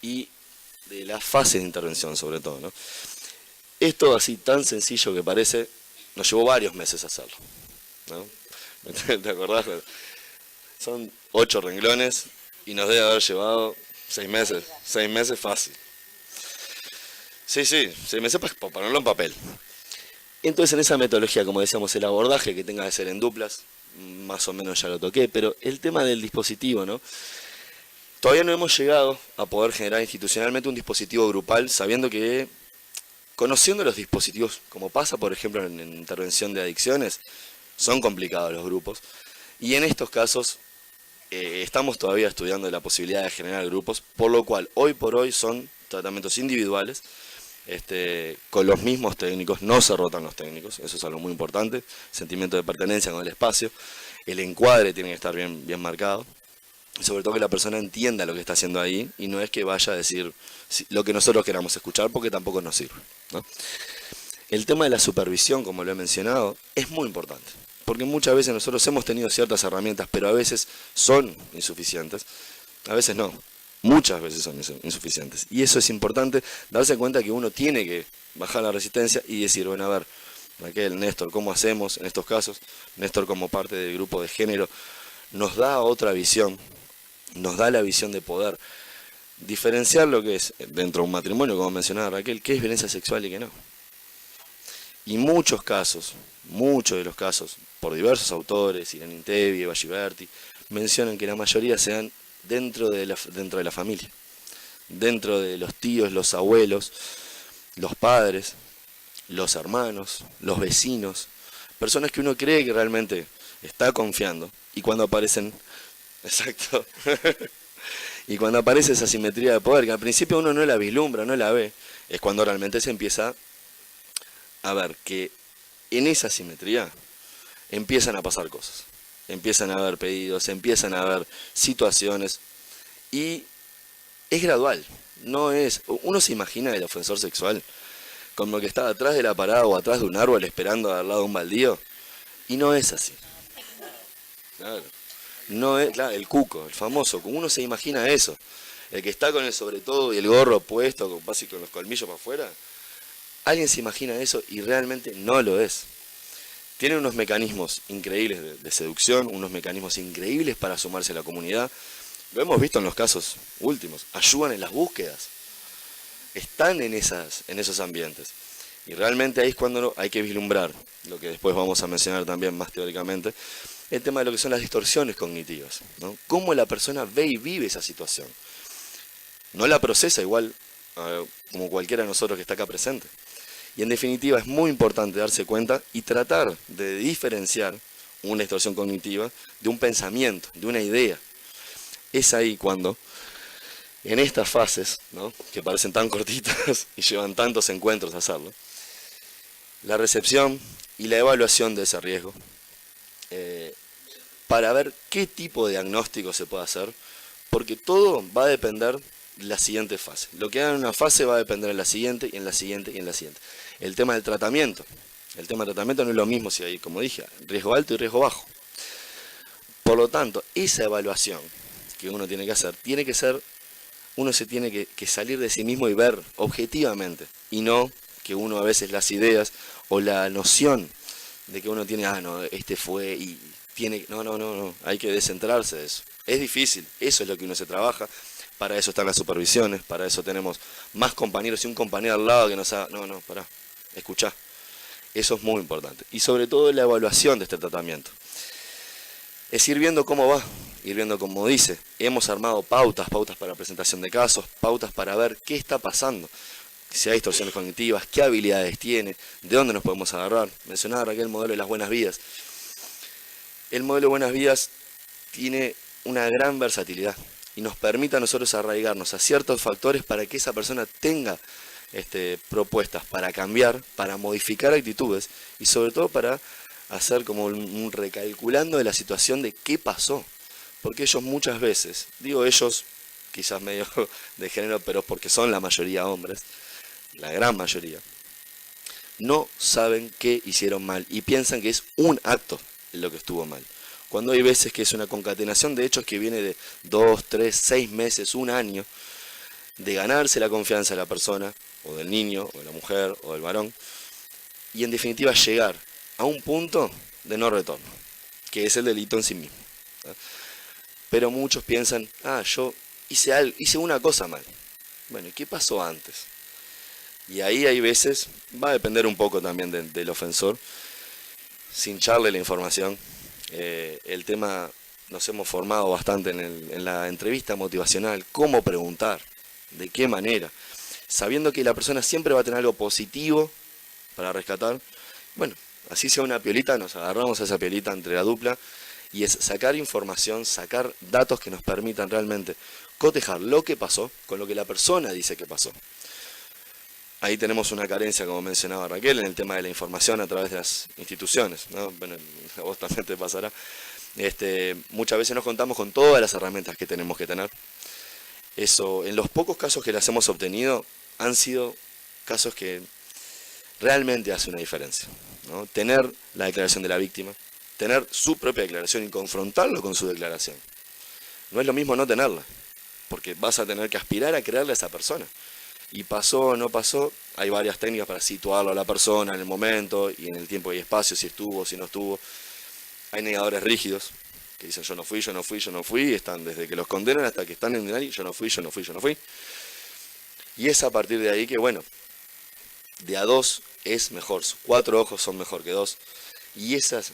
S4: y de las fases de intervención sobre todo, ¿no? Esto así tan sencillo que parece, nos llevó varios meses hacerlo, ¿no? ¿Te acordás? Son 8 renglones y nos debe haber llevado 6 meses. 6 meses fácil. Sí, 6 meses para ponerlo en papel. Entonces en esa metodología, como decíamos, el abordaje que tenga que ser en duplas, más o menos ya lo toqué, pero el tema del dispositivo, ¿no? Todavía no hemos llegado a poder generar institucionalmente un dispositivo grupal, sabiendo que, conociendo los dispositivos, como pasa por ejemplo en intervención de adicciones, son complicados los grupos, y en estos casos estamos todavía estudiando la posibilidad de generar grupos, por lo cual hoy por hoy son tratamientos individuales, con los mismos técnicos, no se rotan los técnicos, eso es algo muy importante, sentimiento de pertenencia con el espacio, el encuadre tiene que estar bien marcado, y sobre todo que la persona entienda lo que está haciendo ahí, y no es que vaya a decir lo que nosotros queramos escuchar, porque tampoco nos sirve, ¿no? El tema de la supervisión, como lo he mencionado, es muy importante, porque muchas veces nosotros hemos tenido ciertas herramientas, pero a veces son insuficientes, a veces no. Muchas veces son insuficientes. Y eso es importante, darse cuenta que uno tiene que bajar la resistencia y decir, bueno, a ver, Raquel, Néstor, ¿cómo hacemos en estos casos? Néstor, como parte del grupo de género, nos da otra visión, nos da la visión de poder diferenciar lo que es dentro de un matrimonio, como mencionaba Raquel, qué es violencia sexual y qué no. Y muchos de los casos, por diversos autores, Irene Intevi, Eva Giberti, mencionan que la mayoría se dan dentro de la familia, dentro de los tíos, los abuelos, los padres, los hermanos, los vecinos, personas que uno cree que realmente está confiando, y cuando aparecen, exacto, y cuando aparece esa simetría de poder, que al principio uno no la vislumbra, no la ve, es cuando realmente se empieza a ver que en esa simetría empiezan a pasar cosas. Empiezan a haber pedidos, empiezan a haber situaciones y es gradual, no es, uno se imagina el ofensor sexual como que está atrás de la parada o atrás de un árbol esperando al lado de un baldío y no es así. Claro, no es, claro, el cuco, el famoso, como uno se imagina eso, el que está con el sobre todo y el gorro puesto, con los colmillos para afuera, alguien se imagina eso y realmente no lo es. Tienen unos mecanismos increíbles de seducción, unos mecanismos increíbles para sumarse a la comunidad. Lo hemos visto en los casos últimos. Ayudan en las búsquedas. Están en esos ambientes. Y realmente ahí es cuando hay que vislumbrar, lo que después vamos a mencionar también más teóricamente, el tema de lo que son las distorsiones cognitivas, ¿no? Cómo la persona ve y vive esa situación. No la procesa igual como cualquiera de nosotros que está acá presente. Y en definitiva es muy importante darse cuenta y tratar de diferenciar una distorsión cognitiva de un pensamiento, de una idea. Es ahí cuando, en estas fases, ¿no?, que parecen tan cortitas y llevan tantos encuentros a hacerlo, la recepción y la evaluación de ese riesgo, para ver qué tipo de diagnóstico se puede hacer, porque todo va a depender de la siguiente fase. Lo que haga en una fase va a depender en la siguiente, y en la siguiente, y en la siguiente. El tema del tratamiento. El tema del tratamiento no es lo mismo si hay, como dije, riesgo alto y riesgo bajo. Por lo tanto, esa evaluación que uno tiene que hacer, tiene que ser, uno se tiene que salir de sí mismo y ver objetivamente, y no que uno a veces las ideas o la noción de que uno tiene, no, este fue y tiene, no, hay que descentrarse de eso. Es difícil, eso es lo que uno se trabaja. Para eso están las supervisiones, para eso tenemos más compañeros y un compañero al lado que nos haga, pará, escuchá. Eso es muy importante. Y sobre todo la evaluación de este tratamiento. Es ir viendo cómo va, ir viendo cómo dice. Hemos armado pautas para presentación de casos, pautas para ver qué está pasando. Si hay distorsiones cognitivas, qué habilidades tiene, de dónde nos podemos agarrar. Mencionaba Raquel el modelo de las buenas vidas. el modelo Buenas Vidas tiene una gran versatilidad y nos permite a nosotros arraigarnos a ciertos factores para que esa persona tenga propuestas para cambiar, para modificar actitudes y sobre todo para hacer como un recalculando de la situación de qué pasó. Porque ellos muchas veces, digo ellos, quizás medio de género, pero porque son la mayoría hombres, la gran mayoría, no saben qué hicieron mal y piensan que es un acto lo que estuvo mal. Cuando hay veces que es una concatenación de hechos que viene de 2, 3, 6 meses, un año, de ganarse la confianza de la persona, o del niño, o de la mujer, o del varón, y en definitiva llegar a un punto de no retorno, que es el delito en sí mismo. Pero muchos piensan, yo hice una cosa mal. Bueno, ¿y qué pasó antes? Y ahí hay veces, va a depender un poco también del ofensor, sin echarle la información. El tema, nos hemos formado bastante en la entrevista motivacional, cómo preguntar, de qué manera, sabiendo que la persona siempre va a tener algo positivo para rescatar. Bueno, así sea una piolita, nos agarramos a esa piolita entre la dupla y es sacar información, sacar datos que nos permitan realmente cotejar lo que pasó con lo que la persona dice que pasó. Ahí tenemos una carencia, como mencionaba Raquel, en el tema de la información a través de las instituciones, ¿no? Bueno, a vos también te pasará. Muchas veces nos contamos con todas las herramientas que tenemos que tener. Eso, en los pocos casos que las hemos obtenido, han sido casos que realmente hacen una diferencia, ¿no? Tener la declaración de la víctima, tener su propia declaración y confrontarlo con su declaración. No es lo mismo no tenerla, porque vas a tener que aspirar a creerle a esa persona. Y pasó o no pasó, hay varias técnicas para situarlo a la persona en el momento y en el tiempo y espacio, si estuvo, si no estuvo. Hay negadores rígidos que dicen yo no fui, yo no fui, yo no fui, y están desde que los condenan hasta que están en el yo no fui, yo no fui, yo no fui. Y es a partir de ahí que, bueno, de a 2 es mejor, 4 ojos son mejor que 2. Y esas...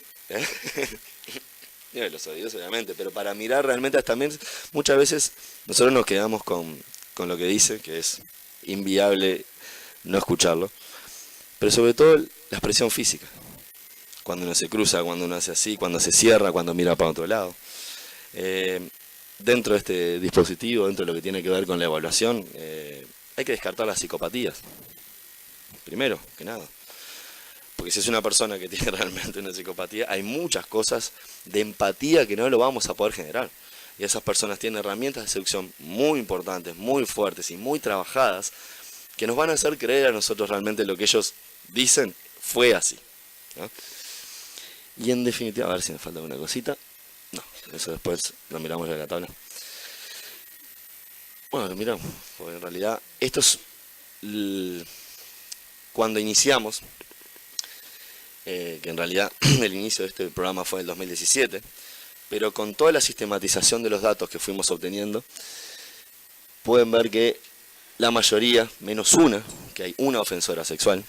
S4: los oídos obviamente, pero para mirar realmente también muchas veces nosotros nos quedamos con lo que dice, que es inviable no escucharlo, pero sobre todo la expresión física, cuando uno se cruza, cuando uno hace así, cuando se cierra, cuando mira para otro lado. Dentro de este dispositivo, dentro de lo que tiene que ver con la evaluación, hay que descartar las psicopatías, primero que nada. Porque si es una persona que tiene realmente una psicopatía, hay muchas cosas de empatía que no lo vamos a poder generar. Y esas personas tienen herramientas de seducción muy importantes, muy fuertes y muy trabajadas, que nos van a hacer creer a nosotros realmente lo que ellos dicen fue así, ¿no? Y en definitiva, a ver si me falta una cosita. No, eso después lo miramos en la tabla. Bueno, lo miramos, porque en realidad esto es cuando iniciamos, que en realidad el inicio de este programa fue en el 2017, pero con toda la sistematización de los datos que fuimos obteniendo, pueden ver que la mayoría, menos una, que hay una ofensora sexual,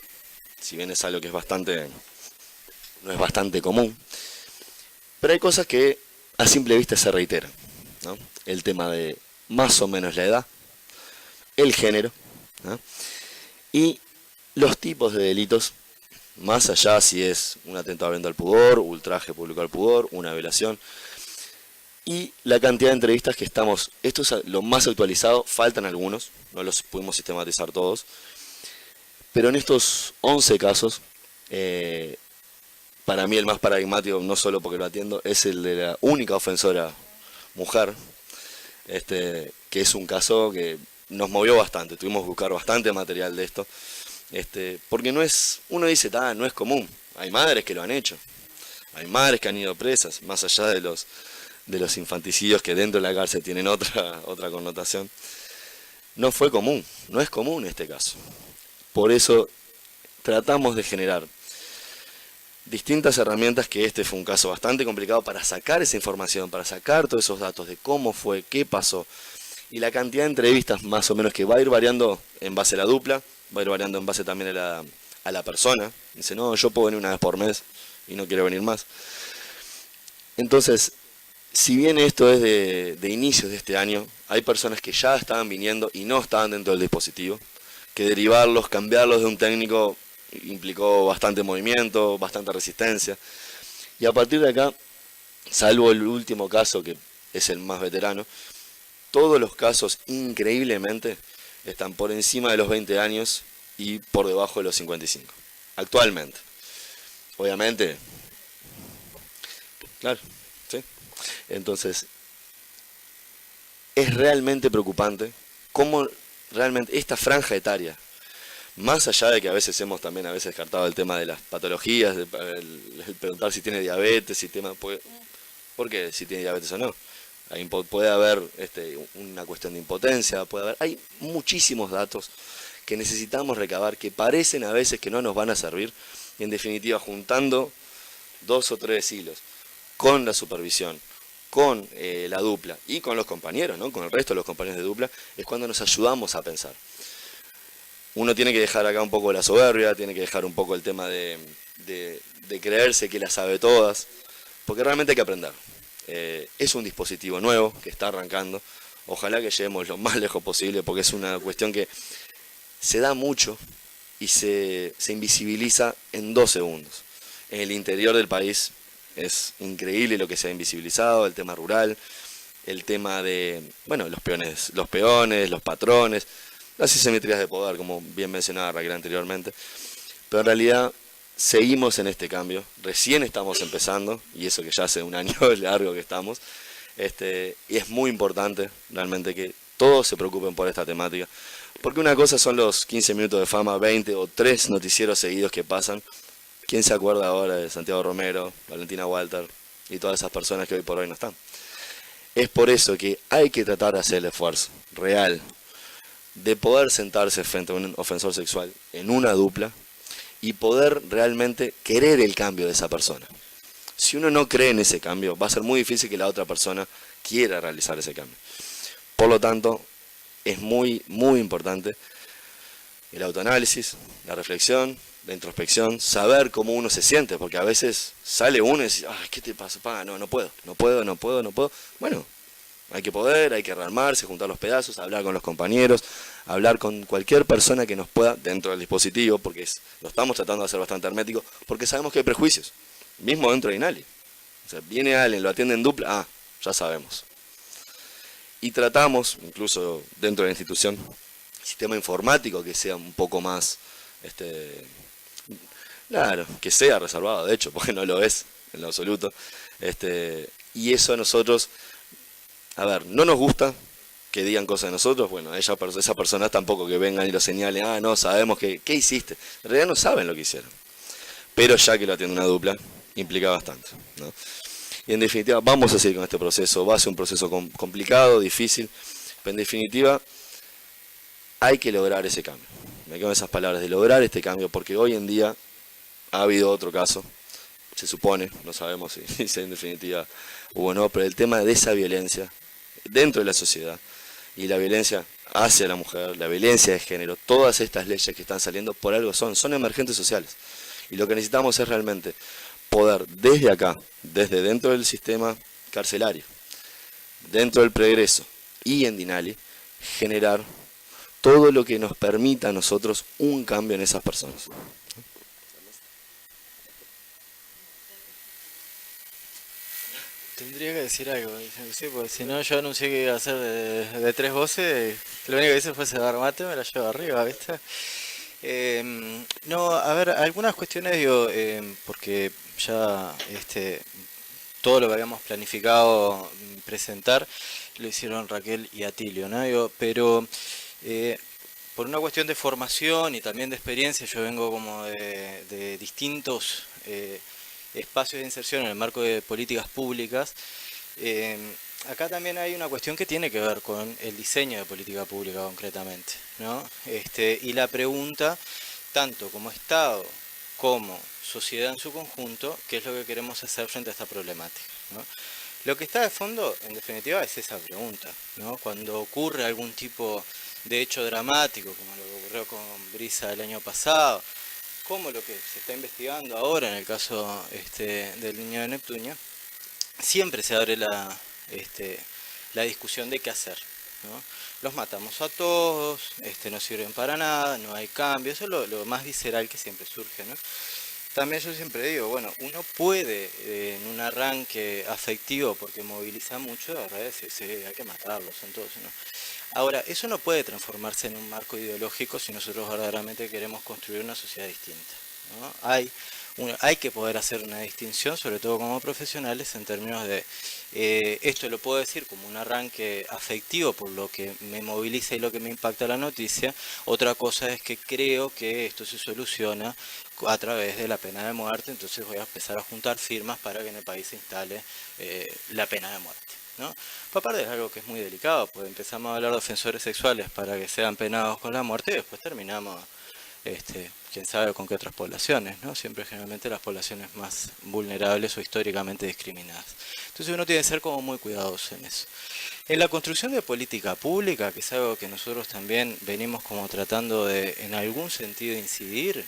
S4: si bien es algo que no es bastante común, pero hay cosas que a simple vista se reiteran, ¿no? El tema de más o menos la edad, el género, ¿no? Y los tipos de delitos, más allá si es un atentado al pudor, ultraje público al pudor, una violación, y la cantidad de entrevistas que estamos, esto es lo más actualizado, faltan algunos, no los pudimos sistematizar todos, pero en estos 11 casos, para mí el más paradigmático, no solo porque lo atiendo, es el de la única ofensora mujer, que es un caso que nos movió bastante, tuvimos que buscar bastante material de esto, porque no es, uno dice, no es común, hay madres que lo han hecho, hay madres que han ido presas, más allá de los infanticidios que dentro de la cárcel tienen otra connotación. No fue común, no es común este caso. Por eso tratamos de generar distintas herramientas, que este fue un caso bastante complicado para sacar esa información, para sacar todos esos datos de cómo fue, qué pasó, y la cantidad de entrevistas más o menos que va a ir variando en base a la dupla, va a ir variando en base también a la persona. Dice, no, yo puedo venir una vez por mes y no quiero venir más. Entonces, si bien esto es de inicios de este año, hay personas que ya estaban viniendo y no estaban dentro del dispositivo, que derivarlos, cambiarlos de un técnico implicó bastante movimiento, bastante resistencia. Y a partir de acá salvo el último caso que es el más veterano, todos los casos increíblemente están por encima de los 20 años y por debajo de los 55, actualmente. Obviamente, claro, ¿sí? Entonces, es realmente preocupante cómo realmente esta franja etaria, más allá de que a veces hemos también descartado el tema de las patologías, el preguntar si tiene diabetes, ¿por qué? Si tiene diabetes o no. Puede haber una cuestión de impotencia, hay muchísimos datos que necesitamos recabar, que parecen a veces que no nos van a servir, y en definitiva juntando 2 o 3 hilos con la supervisión, con la dupla y con los compañeros, ¿no? Con el resto de los compañeros de dupla, es cuando nos ayudamos a pensar. Uno tiene que dejar acá un poco la soberbia, tiene que dejar un poco el tema de creerse que las sabe todas, porque realmente hay que aprender. Es un dispositivo nuevo que está arrancando, ojalá que lleguemos lo más lejos posible, porque es una cuestión que se da mucho y se invisibiliza en 2 segundos. En el interior del país es increíble lo que se ha invisibilizado, el tema rural, el tema de, bueno, los peones, los patrones, las asimetrías de poder, como bien mencionaba Raquel anteriormente, pero en realidad seguimos en este cambio, recién estamos empezando, y eso que ya hace un año largo que estamos, y es muy importante realmente que todos se preocupen por esta temática, porque una cosa son los 15 minutos de fama, 20 o 3 noticieros seguidos que pasan. ¿Quién se acuerda ahora de Santiago Romero, Valentina Walter y todas esas personas que hoy por hoy no están? Es por eso que hay que tratar de hacer el esfuerzo real de poder sentarse frente a un ofensor sexual en una dupla y poder realmente querer el cambio de esa persona. Si uno no cree en ese cambio, va a ser muy difícil que la otra persona quiera realizar ese cambio. Por lo tanto, es muy, muy importante el autoanálisis, la reflexión, la introspección, saber cómo uno se siente, porque a veces sale uno y dice, ay, ¿qué te pasa? No puedo. Bueno, hay que poder, hay que rearmarse, juntar los pedazos, hablar con los compañeros, hablar con cualquier persona que nos pueda, dentro del dispositivo, porque lo estamos tratando de hacer bastante hermético, porque sabemos que hay prejuicios, mismo dentro de INALI. O sea, viene alguien, lo atiende en dupla, ya sabemos. Y tratamos, incluso dentro de la institución, sistema informático que sea un poco más, claro, que sea reservado, de hecho, porque no lo es en lo absoluto. Y eso a nosotros, a ver, no nos gusta que digan cosas de nosotros, bueno, esa persona tampoco que vengan y lo señalen, no, sabemos ¿qué hiciste? En realidad no saben lo que hicieron. Pero ya que lo atiende una dupla, implica bastante, ¿no? Y en definitiva, vamos a seguir con este proceso, va a ser un proceso complicado, difícil, pero en definitiva, hay que lograr ese cambio. Me quedo en esas palabras, de lograr este cambio, porque hoy en día ha habido otro caso, se supone, no sabemos si en definitiva hubo o no, pero el tema de esa violencia dentro de la sociedad y la violencia hacia la mujer, la violencia de género, todas estas leyes que están saliendo por algo son emergentes sociales. Y lo que necesitamos es realmente poder desde acá, desde dentro del sistema carcelario, dentro del Pregreso y en Dinali, generar todo lo que nos permita a nosotros un cambio en esas personas.
S2: Tendría que decir algo, sí, porque si no yo anuncié que iba a ser de 3 voces, lo único que hice fue cebar mate, me la llevo arriba, ¿viste? No, a ver, algunas cuestiones digo, porque ya todo lo que habíamos planificado presentar lo hicieron Raquel y Atilio, ¿no? Digo, pero por una cuestión de formación y también de experiencia, yo vengo como de distintos espacios de inserción en el marco de políticas públicas. Acá también hay una cuestión que tiene que ver con el diseño de política pública concretamente, ¿no? Y la pregunta, tanto como Estado como sociedad en su conjunto, ¿qué es lo que queremos hacer frente a esta problemática, ¿no? Lo que está de fondo, en definitiva, es esa pregunta, ¿no? Cuando ocurre algún tipo de hecho dramático, como lo que ocurrió con Brisa el año pasado, como lo que se está investigando ahora en el caso del niño de Neptunia, siempre se abre la discusión de qué hacer, ¿no? Los matamos a todos, no sirven para nada, no hay cambio, eso es lo más visceral que siempre surge, ¿no? También yo siempre digo, bueno, uno puede en un arranque afectivo, porque moviliza mucho, a veces sí, hay que matarlos, son todos, ¿no? Ahora, eso no puede transformarse en un marco ideológico si nosotros verdaderamente queremos construir una sociedad distinta, ¿no? Hay que poder hacer una distinción, sobre todo como profesionales, en términos de, esto lo puedo decir como un arranque afectivo por lo que me moviliza y lo que me impacta la noticia. Otra cosa es que creo que esto se soluciona a través de la pena de muerte, entonces voy a empezar a juntar firmas para que en el país se instale la pena de muerte, ¿no? Aparte es algo que es muy delicado, pues empezamos a hablar de ofensores sexuales para que sean penados con la muerte y después terminamos, quién sabe con qué otras poblaciones, ¿no? Siempre generalmente las poblaciones más vulnerables o históricamente discriminadas. Entonces uno tiene que ser como muy cuidadoso en eso. En la construcción de política pública, que es algo que nosotros también venimos como tratando de en algún sentido incidir,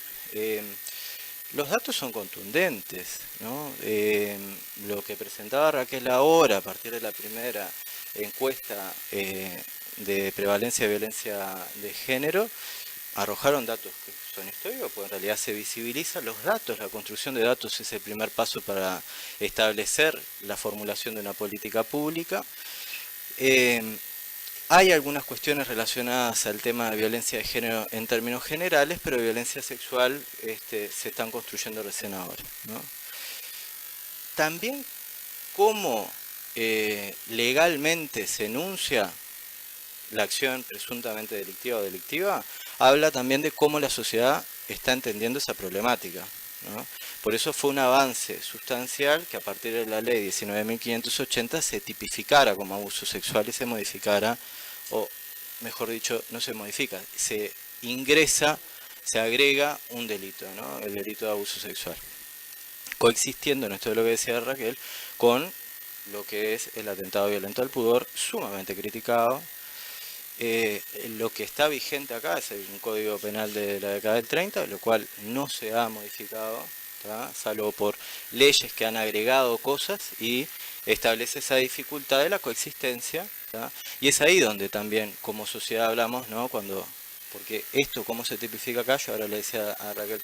S2: los datos son contundentes, ¿no? Lo que presentaba Raquel ahora, a partir de la primera encuesta de prevalencia de violencia de género, arrojaron datos que son históricos, porque en realidad se visibilizan los datos, la construcción de datos es el primer paso para establecer la formulación de una política pública. Hay algunas cuestiones relacionadas al tema de violencia de género en términos generales, pero violencia sexual se están construyendo recién ahora, ¿no? También cómo legalmente se enuncia la acción presuntamente delictiva o delictiva, habla también de cómo la sociedad está entendiendo esa problemática, ¿no? Por eso fue un avance sustancial que a partir de la ley 19.580 se tipificara como abuso sexual y se modificara, o mejor dicho, no se modifica, se ingresa, se agrega un delito, ¿no? El delito de abuso sexual. Coexistiendo, en esto de lo que decía Raquel, con lo que es el atentado violento al pudor, sumamente criticado. Lo que está vigente acá es un código penal de la década del 30, lo cual no se ha modificado, ¿tá? Salvo por leyes que han agregado cosas y establece esa dificultad de la coexistencia, ¿tá? Y es ahí donde también como sociedad hablamos, ¿no? Porque esto, ¿cómo se tipifica acá? Yo ahora le decía a Raquel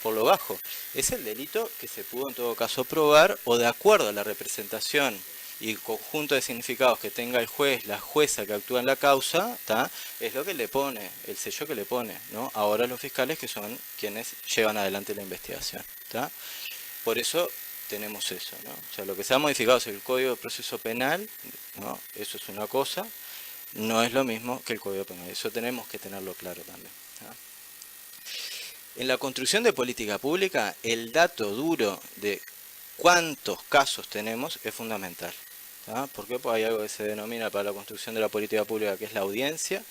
S2: por lo bajo, es el delito que se pudo en todo caso probar o de acuerdo a la representación y conjunto de significados que tenga el juez, la jueza que actúa en la causa, ¿tá? Es lo que le pone, el sello que le pone, ¿no? Ahora los fiscales que son quienes llevan adelante la investigación, ¿tá? Por eso tenemos eso, ¿no? O sea, lo que se ha modificado es el Código de Proceso Penal, ¿no? Eso es una cosa, no es lo mismo que el Código Penal, eso tenemos que tenerlo claro también, ¿tá? En la construcción de política pública, el dato duro de cuántos casos tenemos es fundamental, ¿tá? ¿Por qué? Pues hay algo que se denomina para la construcción de la política pública que es la audiencia,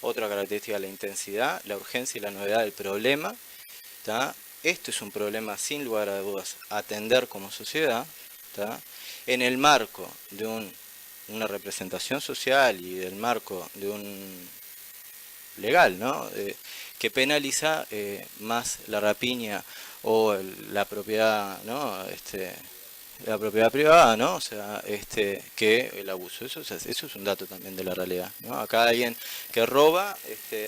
S2: otra característica la intensidad, la urgencia y la novedad del problema, ¿tá? Esto es un problema sin lugar a dudas a atender como sociedad, ¿tá? En el marco de una representación social y del marco de un legal, ¿no? Que penaliza más la rapiña o la propiedad, ¿no? La propiedad privada, ¿no? O sea, que el abuso. Eso es un dato también de la realidad, ¿no? Acá alguien que roba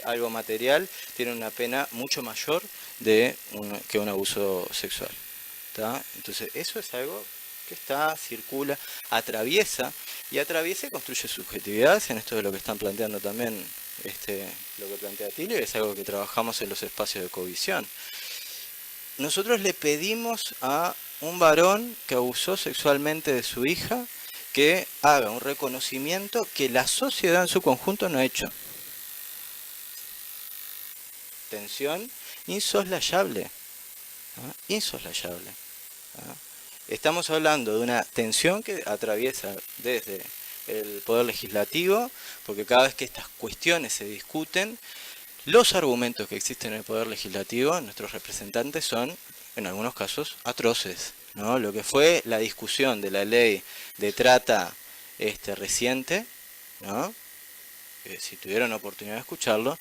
S2: algo material tiene una pena mucho mayor que un abuso sexual, ¿tá? Entonces, eso es algo que circula, atraviesa y construye subjetividades en esto de lo que están planteando también, lo que plantea Tilio, es algo que trabajamos en los espacios de covisión. Nosotros le pedimos a un varón que abusó sexualmente de su hija que haga un reconocimiento que la sociedad en su conjunto no ha hecho. Tensión insoslayable, ¿no? Insoslayable, ¿no? Estamos hablando de una tensión que atraviesa desde el Poder Legislativo, porque cada vez que estas cuestiones se discuten, los argumentos que existen en el Poder Legislativo, nuestros representantes son, en algunos casos, atroces, ¿no? Lo que fue la discusión de la ley de trata reciente, ¿no? Si tuvieron oportunidad de escucharlo,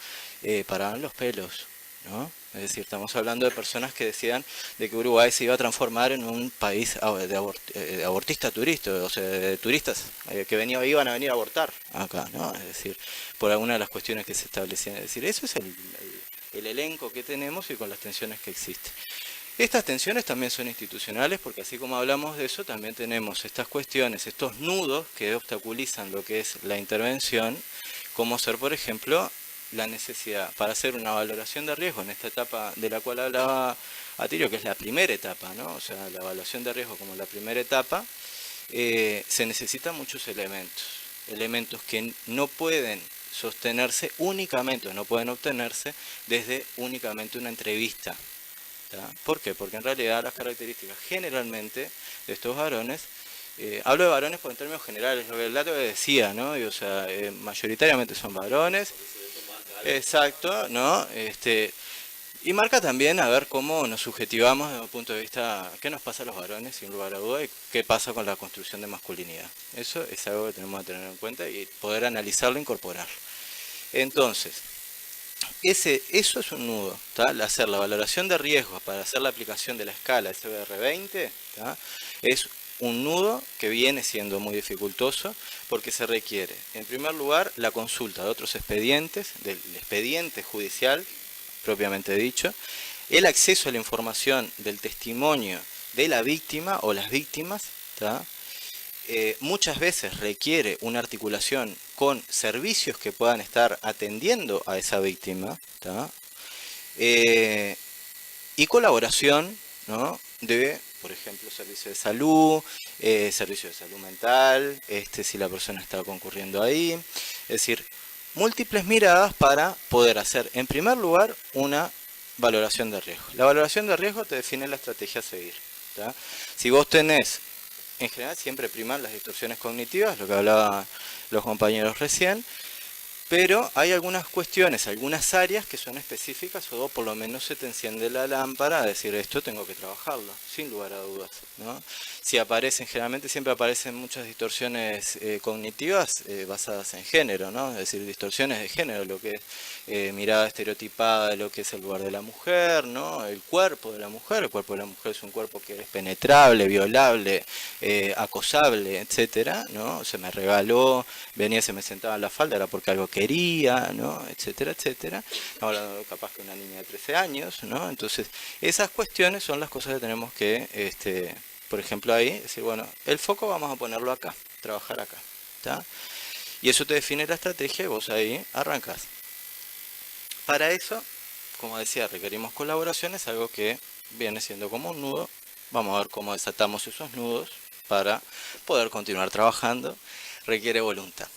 S2: paraban los pelos, ¿no? Es decir, estamos hablando de personas que decían de que Uruguay se iba a transformar en un país de abortista turista, o sea, de turistas que iban a venir a abortar acá, ¿no? Es decir, por alguna de las cuestiones que se establecían. Es decir, eso es el elenco que tenemos y con las tensiones que existen. Estas tensiones también son institucionales porque así como hablamos de eso, también tenemos estas cuestiones, estos nudos que obstaculizan lo que es la intervención, como ser, por ejemplo, la necesidad para hacer una valoración de riesgo en esta etapa de la cual hablaba Atilio, que es la primera etapa, ¿no? O sea, la evaluación de riesgo como la primera etapa, se necesitan muchos elementos que no pueden sostenerse únicamente, o no pueden obtenerse desde únicamente una entrevista. ¿Tá? ¿Por qué? Porque en realidad las características generalmente de estos varones, hablo de varones por en términos generales, lo que el dato decía, ¿no? Y, o sea, mayoritariamente son varones, exacto, ¿no? Y marca también a ver cómo nos subjetivamos desde un punto de vista, qué nos pasa a los varones, sin lugar a duda, y qué pasa con la construcción de masculinidad. Eso es algo que tenemos que tener en cuenta y poder analizarlo e incorporarlo. Entonces, eso es un nudo, ¿tá? Hacer la valoración de riesgos para hacer la aplicación de la escala SBR20, ¿tá? Es un nudo que viene siendo muy dificultoso porque se requiere, en primer lugar, la consulta de otros expedientes, del expediente judicial propiamente dicho, el acceso a la información del testimonio de la víctima o las víctimas, ¿tá? Muchas veces requiere una articulación con servicios que puedan estar atendiendo a esa víctima, ¿tá? Y colaboración, ¿no? De, por ejemplo, servicio de salud, servicio de salud mental, si la persona está concurriendo ahí, es decir, múltiples miradas para poder hacer, en primer lugar, una valoración de riesgo. La valoración de riesgo te define la estrategia a seguir, ¿tá? Si vos tenés, en general siempre priman las distorsiones cognitivas, lo que hablaban los compañeros recién, pero hay algunas cuestiones, algunas áreas que son específicas o por lo menos se te enciende la lámpara a decir esto tengo que trabajarlo, sin lugar a dudas, ¿no? Si aparecen, generalmente siempre aparecen muchas distorsiones cognitivas basadas en género, ¿no? Es decir, distorsiones de género, lo que es mirada estereotipada de lo que es el lugar de la mujer, ¿no? El cuerpo de la mujer es un cuerpo que es penetrable, violable, acosable, etcétera, ¿no? Se me regaló, venía, se me sentaba en la falda, era porque algo quería, ¿no? Etcétera, etcétera. Estamos hablando capaz que una niña de 13 años, ¿no? Entonces, esas cuestiones son las cosas que tenemos que, por ejemplo, ahí, decir, bueno, el foco vamos a ponerlo acá, trabajar acá, ¿tá? Y eso te define la estrategia y vos ahí arrancás. Para eso, como decía, requerimos colaboraciones, algo que viene siendo como un nudo. Vamos a ver cómo desatamos esos nudos para poder continuar trabajando. Requiere voluntad.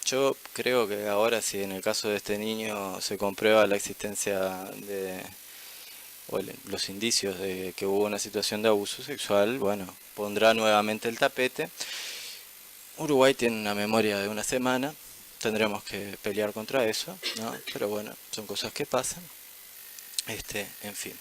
S2: Yo creo que ahora, si en el caso de este niño se comprueba la existencia de o los indicios de que hubo una situación de abuso sexual, bueno, pondrá nuevamente el tapete. Uruguay tiene una memoria de una semana, tendremos que pelear contra eso, ¿no? Pero bueno, son cosas que pasan. En fin.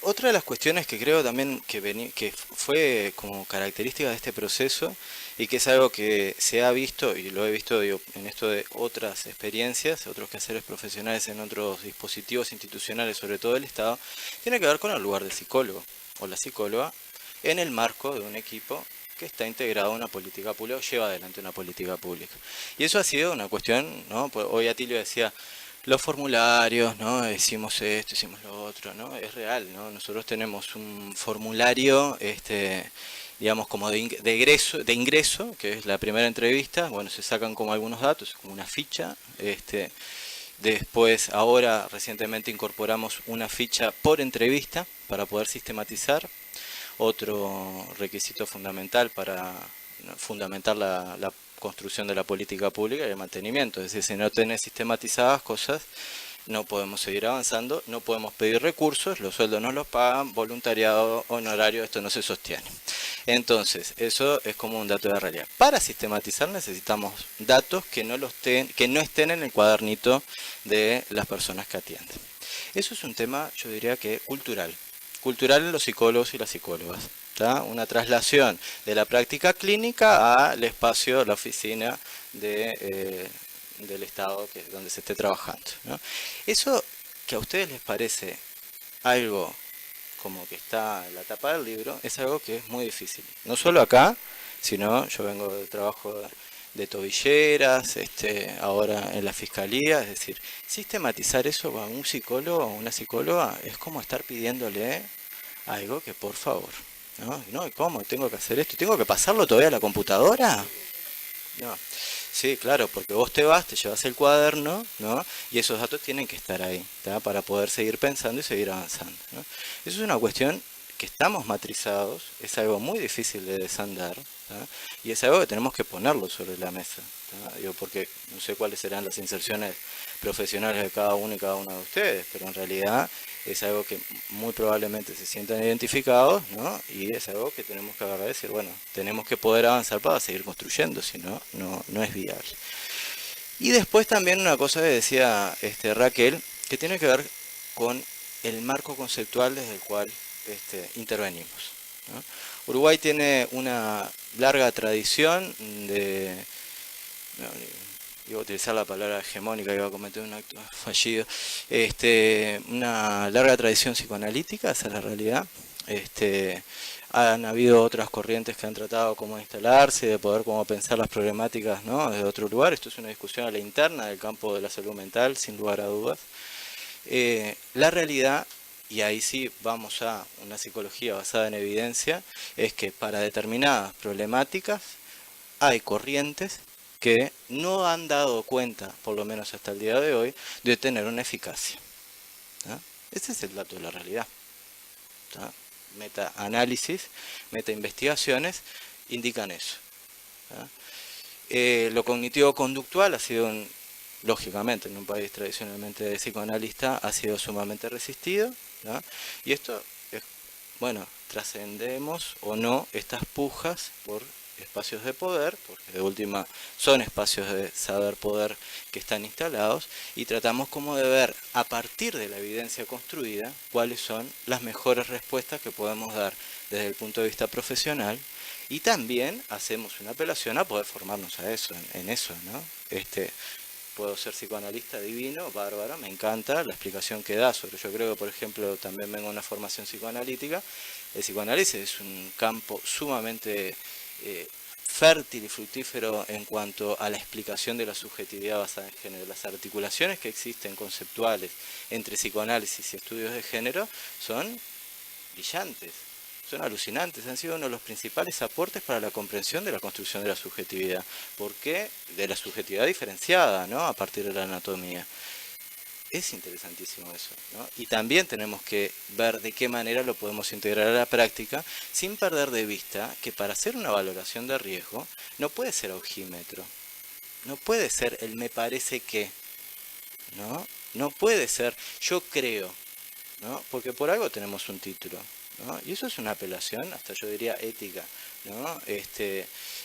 S2: Otra de las cuestiones que creo también que fue como característica de este proceso y que es algo que se ha visto, y lo he visto digo, en esto de otras experiencias, otros quehaceres profesionales en otros dispositivos institucionales, sobre todo del Estado, tiene que ver con el lugar del psicólogo o la psicóloga en el marco de un equipo que está integrado a una política pública o lleva adelante una política pública. Y eso ha sido una cuestión, ¿no? Pues hoy Atilio decía, los formularios, ¿no? Hicimos esto, hicimos lo otro, ¿no? Es real, ¿no? Nosotros tenemos un formulario, digamos, como de ingreso, que es la primera entrevista. Bueno, se sacan como algunos datos, como una ficha. Después, ahora, recientemente incorporamos una ficha por entrevista para poder sistematizar. Otro requisito fundamental para fundamentar la construcción de la política pública y el mantenimiento. Es decir, si no tenés sistematizadas cosas, no podemos seguir avanzando, no podemos pedir recursos, los sueldos no los pagan, voluntariado, honorario, esto no se sostiene. Entonces, eso es como un dato de realidad. Para sistematizar necesitamos datos que no estén en el cuadernito de las personas que atienden. Eso es un tema, yo diría que cultural en los psicólogos y las psicólogas. ¿Tá? Una traslación de la práctica clínica al espacio, la oficina del Estado donde se esté trabajando, ¿no? Eso que a ustedes les parece algo como que está en la tapa del libro, es algo que es muy difícil. No solo acá, sino yo vengo del trabajo de tobilleras, ahora en la fiscalía, es decir, sistematizar eso a un psicólogo o una psicóloga es como estar pidiéndole algo que por favor, ¿no? ¿Cómo? ¿Tengo que hacer esto? ¿Tengo que pasarlo todavía a la computadora? No. Sí, claro, porque vos te vas, te llevas el cuaderno, ¿no? Y esos datos tienen que estar ahí, ¿tá? Para poder seguir pensando y seguir avanzando, ¿no? Eso es una cuestión que estamos matrizados, es algo muy difícil de desandar, ¿tá? Y es algo que tenemos que ponerlo sobre la mesa, ¿tá? Digo, porque no sé cuáles serán las inserciones profesionales de cada uno y cada una de ustedes, pero en realidad es algo que muy probablemente se sientan identificados, ¿no? Y es algo que tenemos que agarrar y decir, bueno, tenemos que poder avanzar para seguir construyendo, si no, no es viable. Y después también una cosa que decía Raquel, que tiene que ver con el marco conceptual desde el cual intervenimos, ¿no? Uruguay tiene una larga tradición de... No, iba a utilizar la palabra hegemónica, iba a cometer un acto fallido, una larga tradición psicoanalítica, esa es la realidad. Han habido otras corrientes que han tratado cómo instalarse, de poder cómo pensar las problemáticas, ¿no? Desde otro lugar. Esto es una discusión a la interna del campo de la salud mental, sin lugar a dudas. La realidad, y ahí sí vamos a una psicología basada en evidencia, es que para determinadas problemáticas hay corrientes que no han dado cuenta, por lo menos hasta el día de hoy, de tener una eficacia, ¿tá? Ese es el dato de la realidad, ¿tá? Meta-análisis, meta-investigaciones indican eso, ¿tá? Lo cognitivo-conductual ha sido, lógicamente, en un país tradicionalmente psicoanalista, ha sido sumamente resistido, ¿tá? Y esto es, bueno, trascendemos o no estas pujas por espacios de poder, porque de última son espacios de saber poder que están instalados, y tratamos como de ver a partir de la evidencia construida cuáles son las mejores respuestas que podemos dar desde el punto de vista profesional, y también hacemos una apelación a poder formarnos a eso, en eso, ¿no? Puedo ser psicoanalista divino, bárbaro, me encanta la explicación que da sobre. Yo creo que, por ejemplo, también vengo de una formación psicoanalítica. El psicoanálisis es un campo sumamente fértil y fructífero en cuanto a la explicación de la subjetividad basada en género. Las articulaciones que existen conceptuales entre psicoanálisis y estudios de género son brillantes, son alucinantes, han sido uno de los principales aportes para la comprensión de la construcción de la subjetividad. ¿Por qué? De la subjetividad diferenciada, ¿no? A partir de la anatomía. Es interesantísimo eso, ¿no? Y también tenemos que ver de qué manera lo podemos integrar a la práctica, sin perder de vista que para hacer una valoración de riesgo no puede ser ojímetro, no puede ser el me parece que, ¿no? No puede ser yo creo, ¿no? Porque por algo tenemos un título, ¿no? Y eso es una apelación, hasta yo diría ética, ¿no?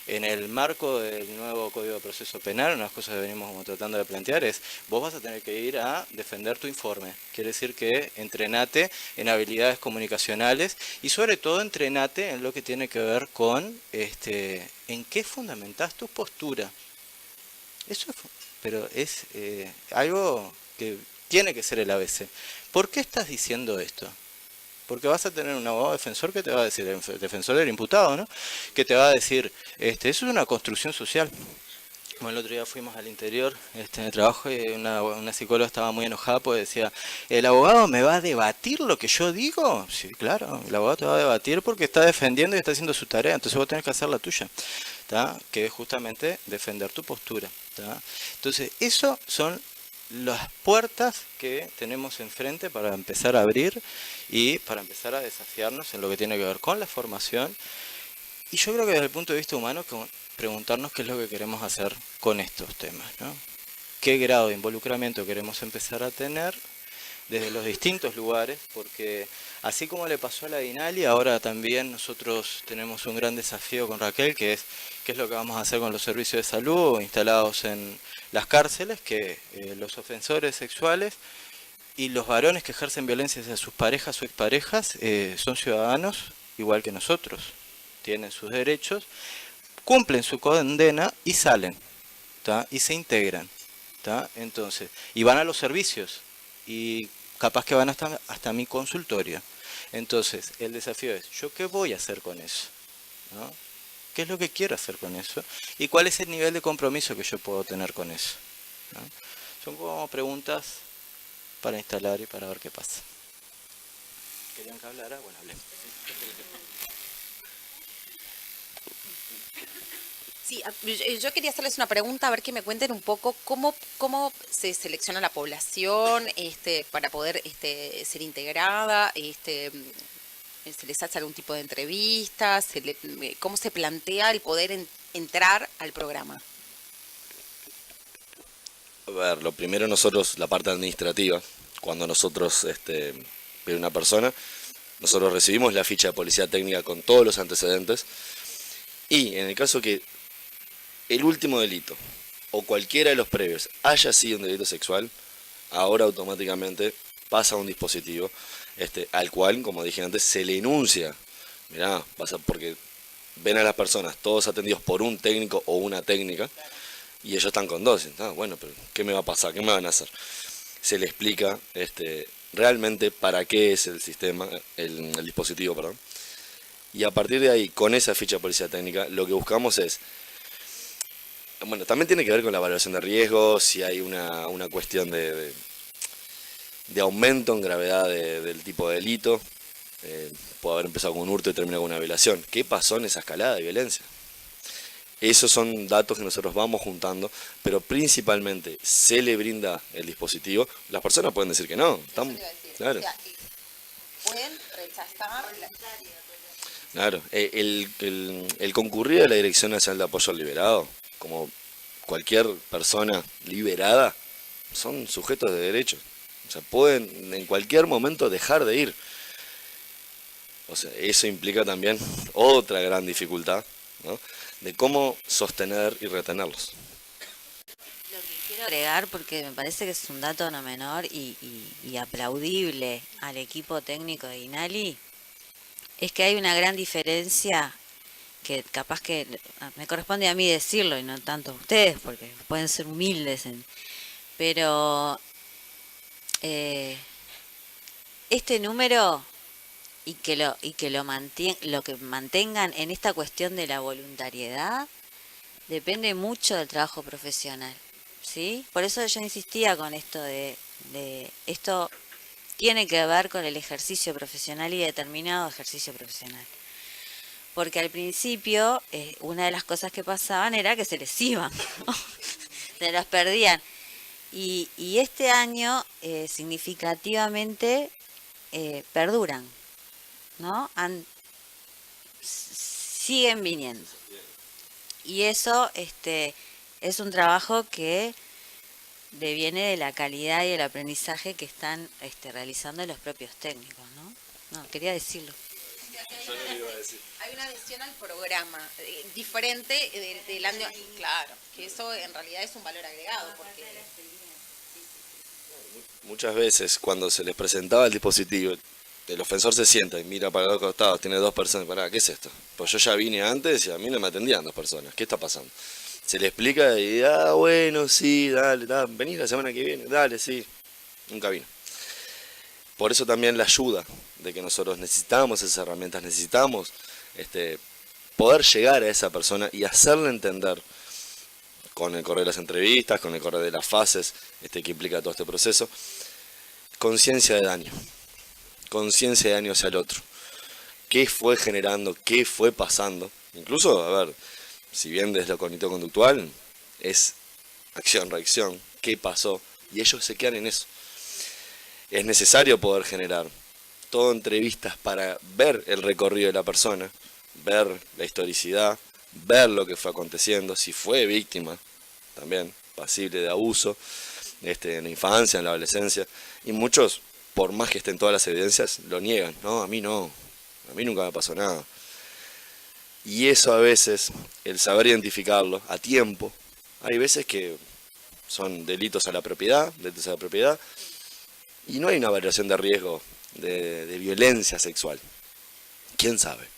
S2: En el marco del nuevo Código de Proceso Penal, una de las cosas que venimos como tratando de plantear es, vos vas a tener que ir a defender tu informe. Quiere decir que entrenate en habilidades comunicacionales y sobre todo entrenate en lo que tiene que ver con en qué fundamentás tu postura. Eso es, pero es algo que tiene que ser el ABC. ¿Por qué estás diciendo esto? Porque vas a tener un abogado defensor que te va a decir, el defensor del imputado, ¿no? Que te va a decir, eso es una construcción social. Como el otro día fuimos al interior de trabajo y una psicóloga estaba muy enojada porque decía, ¿el abogado me va a debatir lo que yo digo? Sí, claro, el abogado te va a debatir porque está defendiendo y está haciendo su tarea, entonces vos tenés que hacer la tuya, ¿tá? Que es justamente defender tu postura, ¿tá? Entonces, eso son las puertas que tenemos enfrente para empezar a abrir y para empezar a desafiarnos en lo que tiene que ver con la formación. Y yo creo que desde el punto de vista humano, preguntarnos qué es lo que queremos hacer con estos temas, ¿no? ¿Qué grado de involucramiento queremos empezar a tener desde los distintos lugares? Porque así como le pasó a la Dinali, ahora también nosotros tenemos un gran desafío con Raquel, que es qué es lo que vamos a hacer con los servicios de salud instalados en las cárceles, que los ofensores sexuales y los varones que ejercen violencia hacia sus parejas o exparejas son ciudadanos igual que nosotros, tienen sus derechos, cumplen su condena y salen, ¿tá? Y se integran, ¿tá? Entonces, y van a los servicios y capaz que van hasta mi consultorio. Entonces, el desafío es, ¿yo qué voy a hacer con eso? ¿No? qué es lo que quiero hacer con eso y cuál es el nivel de compromiso que yo puedo tener con eso, ¿no? Son como preguntas para instalar y para ver qué pasa. ¿Querían que hablara? Bueno, hablé.
S1: Sí, yo quería hacerles una pregunta, a ver que me cuenten un poco cómo se selecciona la población para poder ser integrada, se les hace algún tipo de entrevistas, cómo se plantea el poder entrar al programa.
S4: A ver, lo primero nosotros, la parte administrativa, cuando nosotros viene una persona, nosotros recibimos la ficha de policía técnica con todos los antecedentes y en el caso que el último delito o cualquiera de los previos haya sido un delito sexual, ahora automáticamente pasa a un dispositivo al cual, como dije antes, se le enuncia. Mirá, pasa porque ven a las personas todos atendidos por un técnico o una técnica y ellos están con dos. Bueno, pero ¿qué me va a pasar? ¿Qué me van a hacer? Se le explica realmente para qué es el sistema, el dispositivo, perdón. Y a partir de ahí, con esa ficha de policía técnica, lo que buscamos es, bueno, también tiene que ver con la evaluación de riesgos, si hay una cuestión de aumento en gravedad del tipo de delito. Puede haber empezado con un hurto y terminado con una violación. ¿Qué pasó en esa escalada de violencia? Esos son datos que nosotros vamos juntando, pero principalmente se le brinda el dispositivo. Las personas pueden decir que no. Claro.
S1: Pueden rechazar.
S4: Claro. El concurrido de la Dirección Nacional de Apoyo al Liberado, como cualquier persona liberada, son sujetos de derechos. O sea, pueden en cualquier momento dejar de ir. O sea, eso implica también otra gran dificultad, ¿no?, de cómo sostener y retenerlos.
S3: Lo que quiero agregar, porque me parece que es un dato no menor y aplaudible al equipo técnico de INALI, es que hay una gran diferencia que capaz que me corresponde a mí decirlo y no tanto a ustedes, porque pueden ser humildes, pero este número y que lo que mantengan en esta cuestión de la voluntariedad depende mucho del trabajo profesional, ¿sí? Por eso yo insistía con esto de esto tiene que ver con el ejercicio profesional y determinado ejercicio profesional. Porque al principio una de las cosas que pasaban era que se les iban, ¿no? Se los perdían. Y este año significativamente perduran, ¿no? Siguen viniendo. Y eso es un trabajo que deviene de la calidad y el aprendizaje que están realizando los propios técnicos, ¿no? No, quería decirlo.
S4: Yo no lo iba a decir.
S1: Hay una adhesión al programa diferente del año. Claro, que eso en realidad es un valor agregado. Porque
S4: muchas veces cuando se les presentaba el dispositivo, el ofensor se sienta y mira para los costados, tiene dos personas. Pará, ¿qué es esto? Pues yo ya vine antes y a mí no me atendían dos personas. ¿Qué está pasando? Se le explica y, bueno, sí, dale, vení la semana que viene, dale, sí. Nunca vino. Por eso también la ayuda de que nosotros necesitamos esas herramientas, necesitamos poder llegar a esa persona y hacerle entender, con el correr de las entrevistas, con el correr de las fases que implica todo este proceso, conciencia de daño. Conciencia de daño hacia el otro. ¿Qué fue generando? ¿Qué fue pasando? Incluso, a ver, si bien desde lo cognitivo-conductual es acción-reacción, ¿qué pasó? Y ellos se quedan en eso. Es necesario poder generar todo entrevistas para ver el recorrido de la persona, ver la historicidad, ver lo que fue aconteciendo, si fue víctima, también pasible de abuso, en la infancia, en la adolescencia, y muchos, por más que estén todas las evidencias, lo niegan. No, a mí nunca me pasó nada. Y eso a veces, el saber identificarlo a tiempo, hay veces que son delitos a la propiedad, y no hay una evaluación de riesgo de violencia sexual. ¿Quién sabe?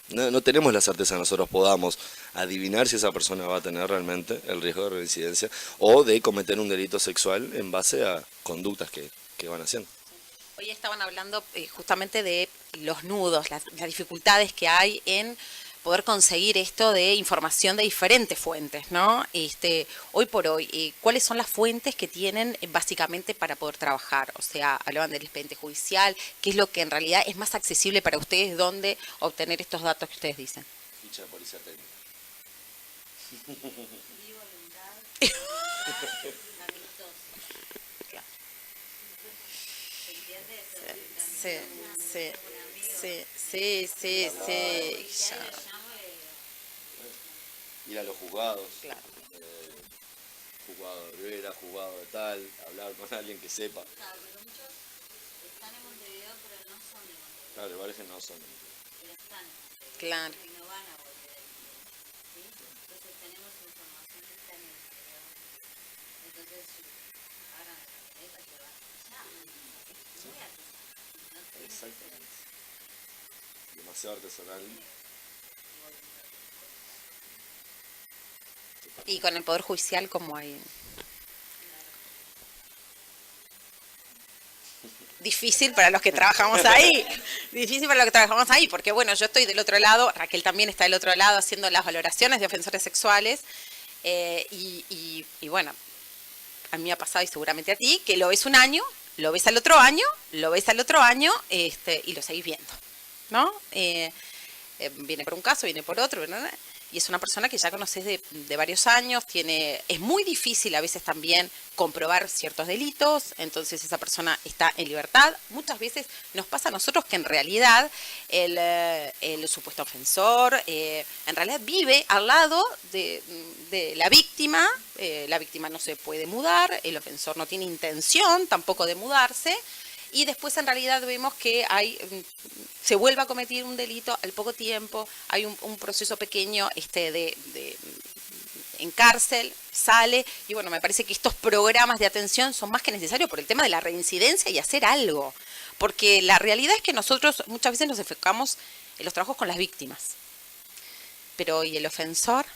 S4: No tenemos la certeza nosotros podamos adivinar si esa persona va a tener realmente el riesgo de reincidencia o de cometer un delito sexual en base a conductas que van haciendo.
S1: hoy estaban hablando justamente de los nudos, las dificultades que hay en poder conseguir esto de información de diferentes fuentes, ¿no? Hoy por hoy, ¿cuáles son las fuentes que tienen básicamente para poder trabajar? O sea, hablaban del expediente judicial, ¿qué es lo que en realidad es más accesible para ustedes? ¿Dónde obtener estos datos que ustedes dicen?
S4: Ficha de policía técnica.
S1: Sí, sí, sí, sí, sí, sí. Ya.
S4: Ir a los juzgados.
S1: Claro.
S4: Juzgado de Rivera, juzgado de tal, hablar con alguien que sepa.
S3: Claro, porque muchos están en Montevideo, pero no son de Montevideo.
S4: Claro, igual es que no son.
S3: Pero están en Montevideo.
S1: Claro.
S3: Y no van a volver a Montevideo. ¿Sí? Entonces tenemos información que está en el exterior. Entonces agarran la camioneta y se van allá. Es muy artesanal. No tiene
S4: Exactamente. Demasiado artesanal.
S1: Y con el Poder Judicial, ¿cómo hay? Difícil para los que trabajamos ahí. Difícil para los que trabajamos ahí, porque bueno, yo estoy del otro lado, Raquel también está del otro lado haciendo las valoraciones de ofensores sexuales. Y bueno, a mí me ha pasado y seguramente a ti, que lo ves un año, lo ves al otro año, lo ves al otro año, y lo seguís viendo, ¿no? Viene por un caso, viene por otro, ¿verdad? Y es una persona que ya conoces de varios años, es muy difícil a veces también comprobar ciertos delitos, entonces esa persona está en libertad. Muchas veces nos pasa a nosotros que en realidad el supuesto ofensor en realidad vive al lado de la víctima no se puede mudar, el ofensor no tiene intención tampoco de mudarse, y después en realidad vemos que se vuelve a cometer un delito al poco tiempo, hay un proceso pequeño en cárcel, sale, y bueno, me parece que estos programas de atención son más que necesarios por el tema de la reincidencia y hacer algo, porque la realidad es que nosotros muchas veces nos enfocamos en los trabajos con las víctimas, pero ¿y el ofensor?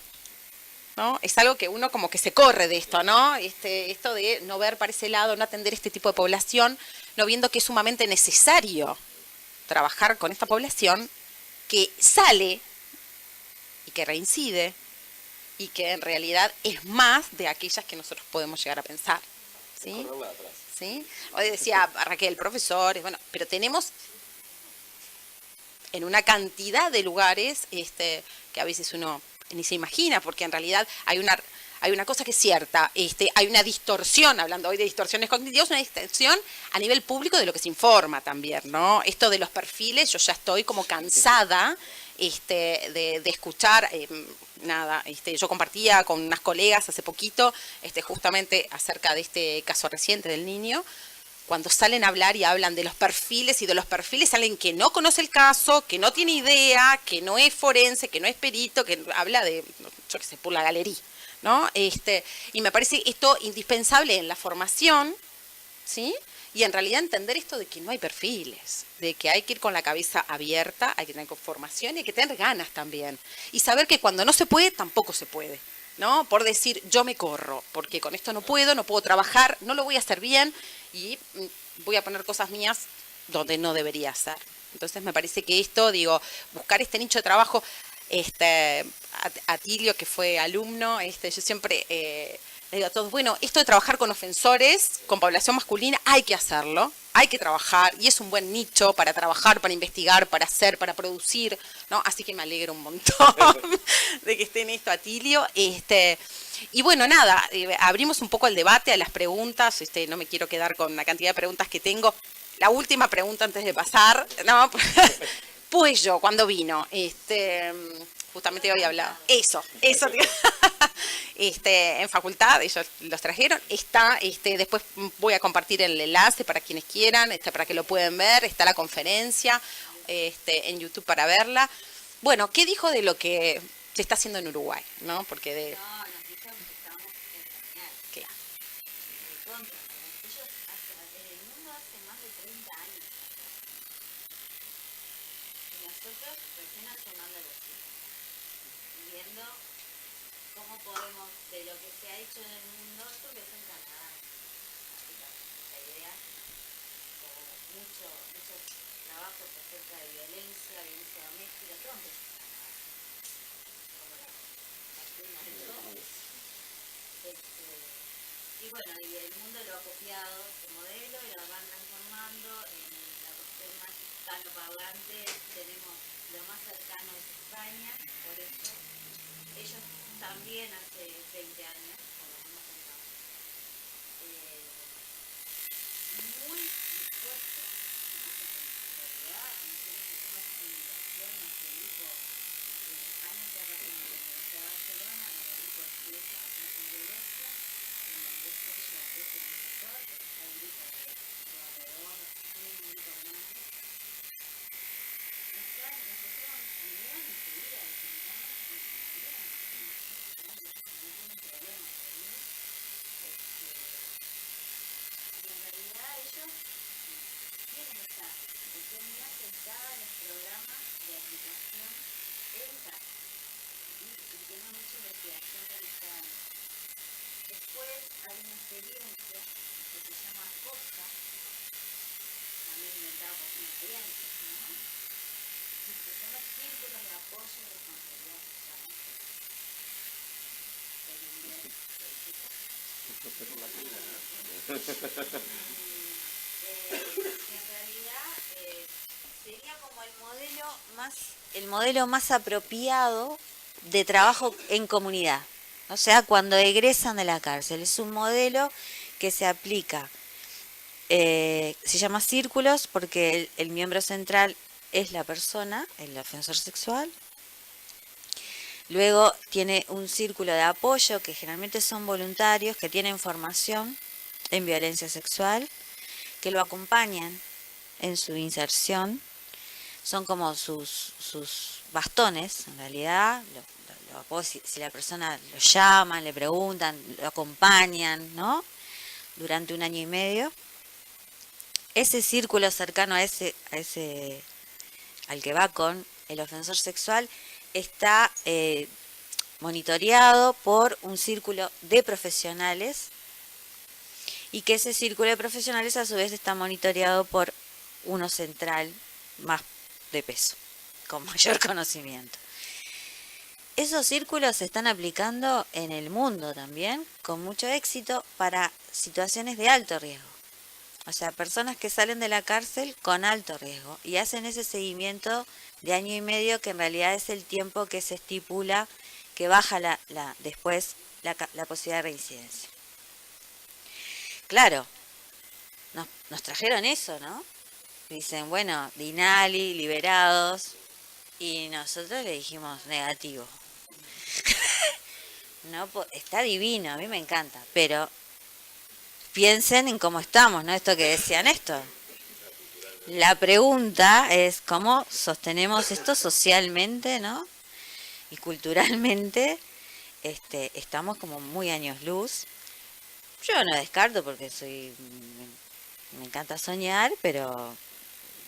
S1: ¿No? Es algo que uno como que se corre de esto, ¿no? Esto de no ver para ese lado, no atender este tipo de población, no viendo que es sumamente necesario trabajar con esta población que sale y que reincide y que en realidad es más de aquellas que nosotros podemos llegar a pensar, ¿sí? ¿Sí? Hoy decía Raquel, profesores, bueno, pero tenemos en una cantidad de lugares que a veces uno ni se imagina, porque en realidad hay una cosa que es cierta, hay una distorsión, hablando hoy de distorsiones cognitivas, una distorsión a nivel público de lo que se informa también, ¿no? Esto de los perfiles, yo ya estoy como cansada de escuchar, yo compartía con unas colegas hace poquito, justamente acerca de este caso reciente del niño, cuando salen a hablar y hablan de los perfiles, y de los perfiles salen que no conoce el caso, que no tiene idea, que no es forense, que no es perito, que habla de, yo qué sé, por la galería, ¿no? Y me parece esto indispensable en la formación, ¿sí? Y en realidad entender esto de que no hay perfiles, de que hay que ir con la cabeza abierta, hay que tener formación y hay que tener ganas también. Y saber que cuando no se puede, tampoco se puede, ¿no? Por decir, yo me corro, porque con esto no puedo trabajar, no lo voy a hacer bien y voy a poner cosas mías donde no debería ser. Entonces me parece que esto, buscar este nicho de trabajo, Atilio, que fue alumno, yo siempre le digo a todos, bueno, esto de trabajar con ofensores, con población masculina, hay que hacerlo, hay que trabajar, y es un buen nicho para trabajar, para investigar, para hacer, para producir, ¿no? Así que me alegro un montón de que esté en esto, Atilio. Y bueno, nada, abrimos un poco el debate a las preguntas, no me quiero quedar con la cantidad de preguntas que tengo. La última pregunta antes de pasar, ¿no? Pues yo, cuando vino, justamente hoy hablaba, eso, en facultad, ellos los trajeron, después voy a compartir el enlace para quienes quieran, para que lo puedan ver, está la conferencia, en YouTube para verla. Bueno, ¿qué dijo de lo que se está haciendo en Uruguay? ¿No? Porque de...
S3: No, nos dijeron que estamos en pañales.
S1: Claro.
S3: Contra, ellos en el mundo hace más de 30 años. Y nosotros recién asomando los hijos. Viendo cómo podemos, de lo que se ha hecho en el mundo, esto empezó en Canadá. La idea, como muchos trabajos acerca de violencia doméstica, todo empezó en Canadá. bueno, y el mundo lo ha copiado este modelo y lo van transformando en la cuestión más hispanoparlante. Tenemos lo más cercano es España, por eso ellos también hace 20 años, por lo menos acá, muy dispuestos, ¿no? En realidad, nosotros hicimos invitación a este grupo en España, se ha pasado en la Universidad de Barcelona, en el grupo de estudios de avanzados en violencia, en donde Sello es el director, está el grupo de alrededor, tiene un grupo grande. Nos hacemos también enseguida de sentarnos y también, no tienen problema de venir. Y en realidad ellos tienen esta cuestión muy aceptada en los programas de aplicación en casa y tienen mucha investigación realizada. Después hay una experiencia que se llama COSA, también inventada por una experiencia, ¿no? Que son los círculos de apoyo y responsabilidad social. En inglés, en realidad sería como el modelo más apropiado de trabajo en comunidad. O sea, cuando egresan de la cárcel. Es un modelo que se aplica. Se llama círculos porque el miembro central es la persona, el ofensor sexual. Luego tiene un círculo de apoyo que generalmente son voluntarios que tienen formación en violencia sexual, que lo acompañan en su inserción. Son como sus bastones, en realidad. Si la persona lo llaman, le preguntan, lo acompañan, ¿no? Durante 1 año y medio. Ese círculo cercano a ese al que va con el ofensor sexual está monitoreado por un círculo de profesionales y que ese círculo de profesionales a su vez está monitoreado por uno central más de peso, con mayor conocimiento. Esos círculos se están aplicando en el mundo también, con mucho éxito, para situaciones de alto riesgo. O sea, personas que salen de la cárcel con alto riesgo y hacen ese seguimiento de 1 año y medio, que en realidad es el tiempo que se estipula que baja después la posibilidad de reincidencia. Claro, nos trajeron eso, ¿no? Dicen, bueno, Dinali, liberados, y nosotros le dijimos negativo. No, está divino, a mí me encanta, pero piensen en cómo estamos, ¿no? Esto que decían esto. La pregunta es cómo sostenemos esto socialmente, ¿no? Y culturalmente, estamos como muy años luz. Yo no descarto porque me encanta soñar, pero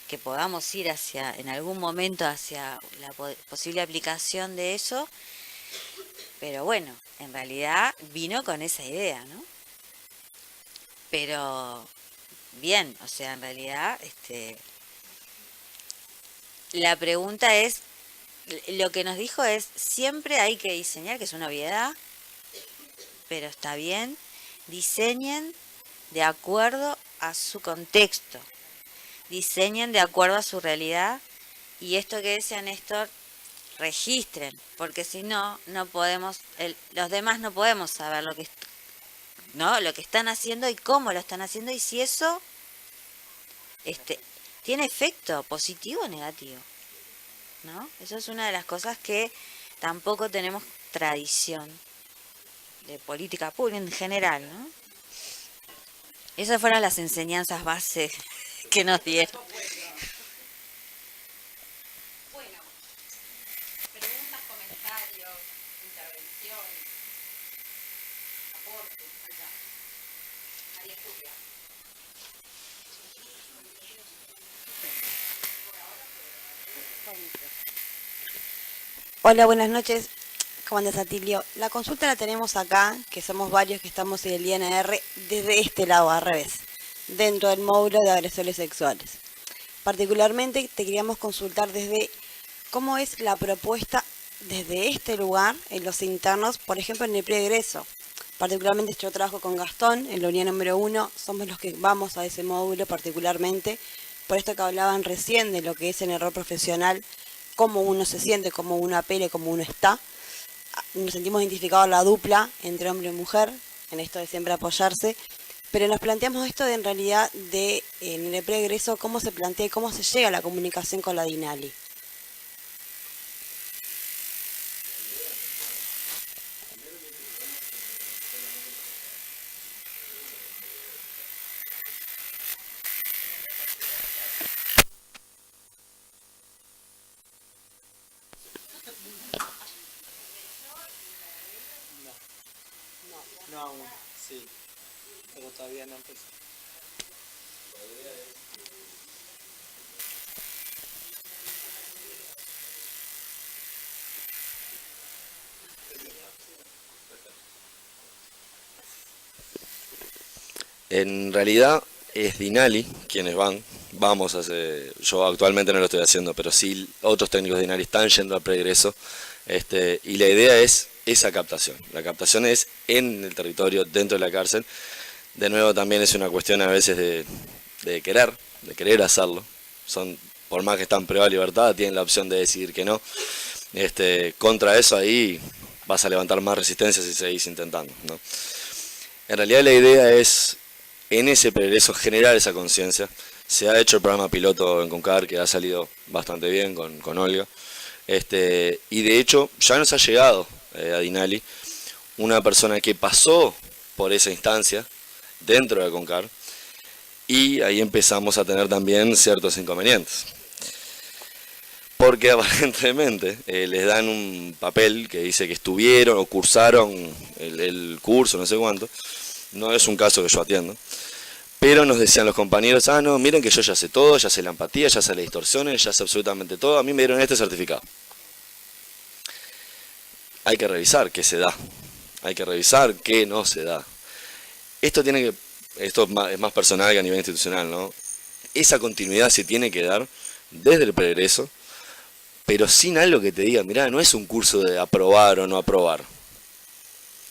S3: que podamos ir en algún momento hacia la posible aplicación de eso. Pero bueno, en realidad vino con esa idea, ¿no? Pero bien, o sea, en realidad la pregunta es, lo que nos dijo es, siempre hay que diseñar, que es una obviedad, pero está bien, diseñen de acuerdo a su contexto, diseñen de acuerdo a su realidad, y esto que decía Néstor, registren, porque si no, no podemos, los demás no podemos saber lo que están haciendo y cómo lo están haciendo, y si eso tiene efecto positivo o negativo, ¿no? Eso es una de las cosas que tampoco tenemos tradición de política pública en general, ¿no? Esas fueron las enseñanzas base que nos dieron.
S1: Bueno, preguntas, comentarios, intervenciones, aportes, allá. María Julia.
S5: Hola, buenas noches. ¿Cómo andas, Atilio? La consulta la tenemos acá, que somos varios que estamos en el INR, desde este lado, al revés, dentro del módulo de agresores sexuales. Particularmente te queríamos consultar desde cómo es la propuesta desde este lugar en los internos, por ejemplo en el preegreso, Particularmente yo trabajo con Gastón en la unidad número 1, somos los que vamos a ese módulo particularmente, por esto que hablaban recién de lo que es el error profesional, cómo uno se siente, cómo uno apela, cómo uno está. Nos sentimos identificados la dupla entre hombre y mujer, en esto de siempre apoyarse, pero nos planteamos esto de en realidad de en el preegreso, cómo se plantea y cómo se llega a la comunicación con la DINALI.
S2: No aún, sí, pero todavía no empezó.
S4: En realidad es DINALI quienes vamos a hacer, yo actualmente no lo estoy haciendo, pero sí otros técnicos de DINALI están yendo al preegreso, y la idea es esa captación. La captación es en el territorio, dentro de la cárcel. De nuevo también es una cuestión a veces de querer hacerlo. Por más que están privados de libertad, tienen la opción de decidir que no. Contra eso ahí vas a levantar más resistencia si seguís intentando, ¿no? En realidad la idea es, en ese preegreso, generar esa conciencia. Se ha hecho el programa piloto en CONCAR, que ha salido bastante bien con Olga. Y de hecho ya nos ha llegado a DINALI una persona que pasó por esa instancia dentro de CONCAR, y ahí empezamos a tener también ciertos inconvenientes. Porque aparentemente les dan un papel que dice que estuvieron o cursaron el curso, no sé cuánto. No es un caso que yo atiendo. Pero nos decían los compañeros, no, miren que yo ya sé todo, ya sé la empatía, ya sé las distorsiones, ya sé absolutamente todo. A mí me dieron este certificado. Hay que revisar qué se da. Hay que revisar qué no se da. Esto es más personal que a nivel institucional, ¿no? Esa continuidad se tiene que dar desde el preegreso, pero sin algo que te diga, mirá, no es un curso de aprobar o no aprobar.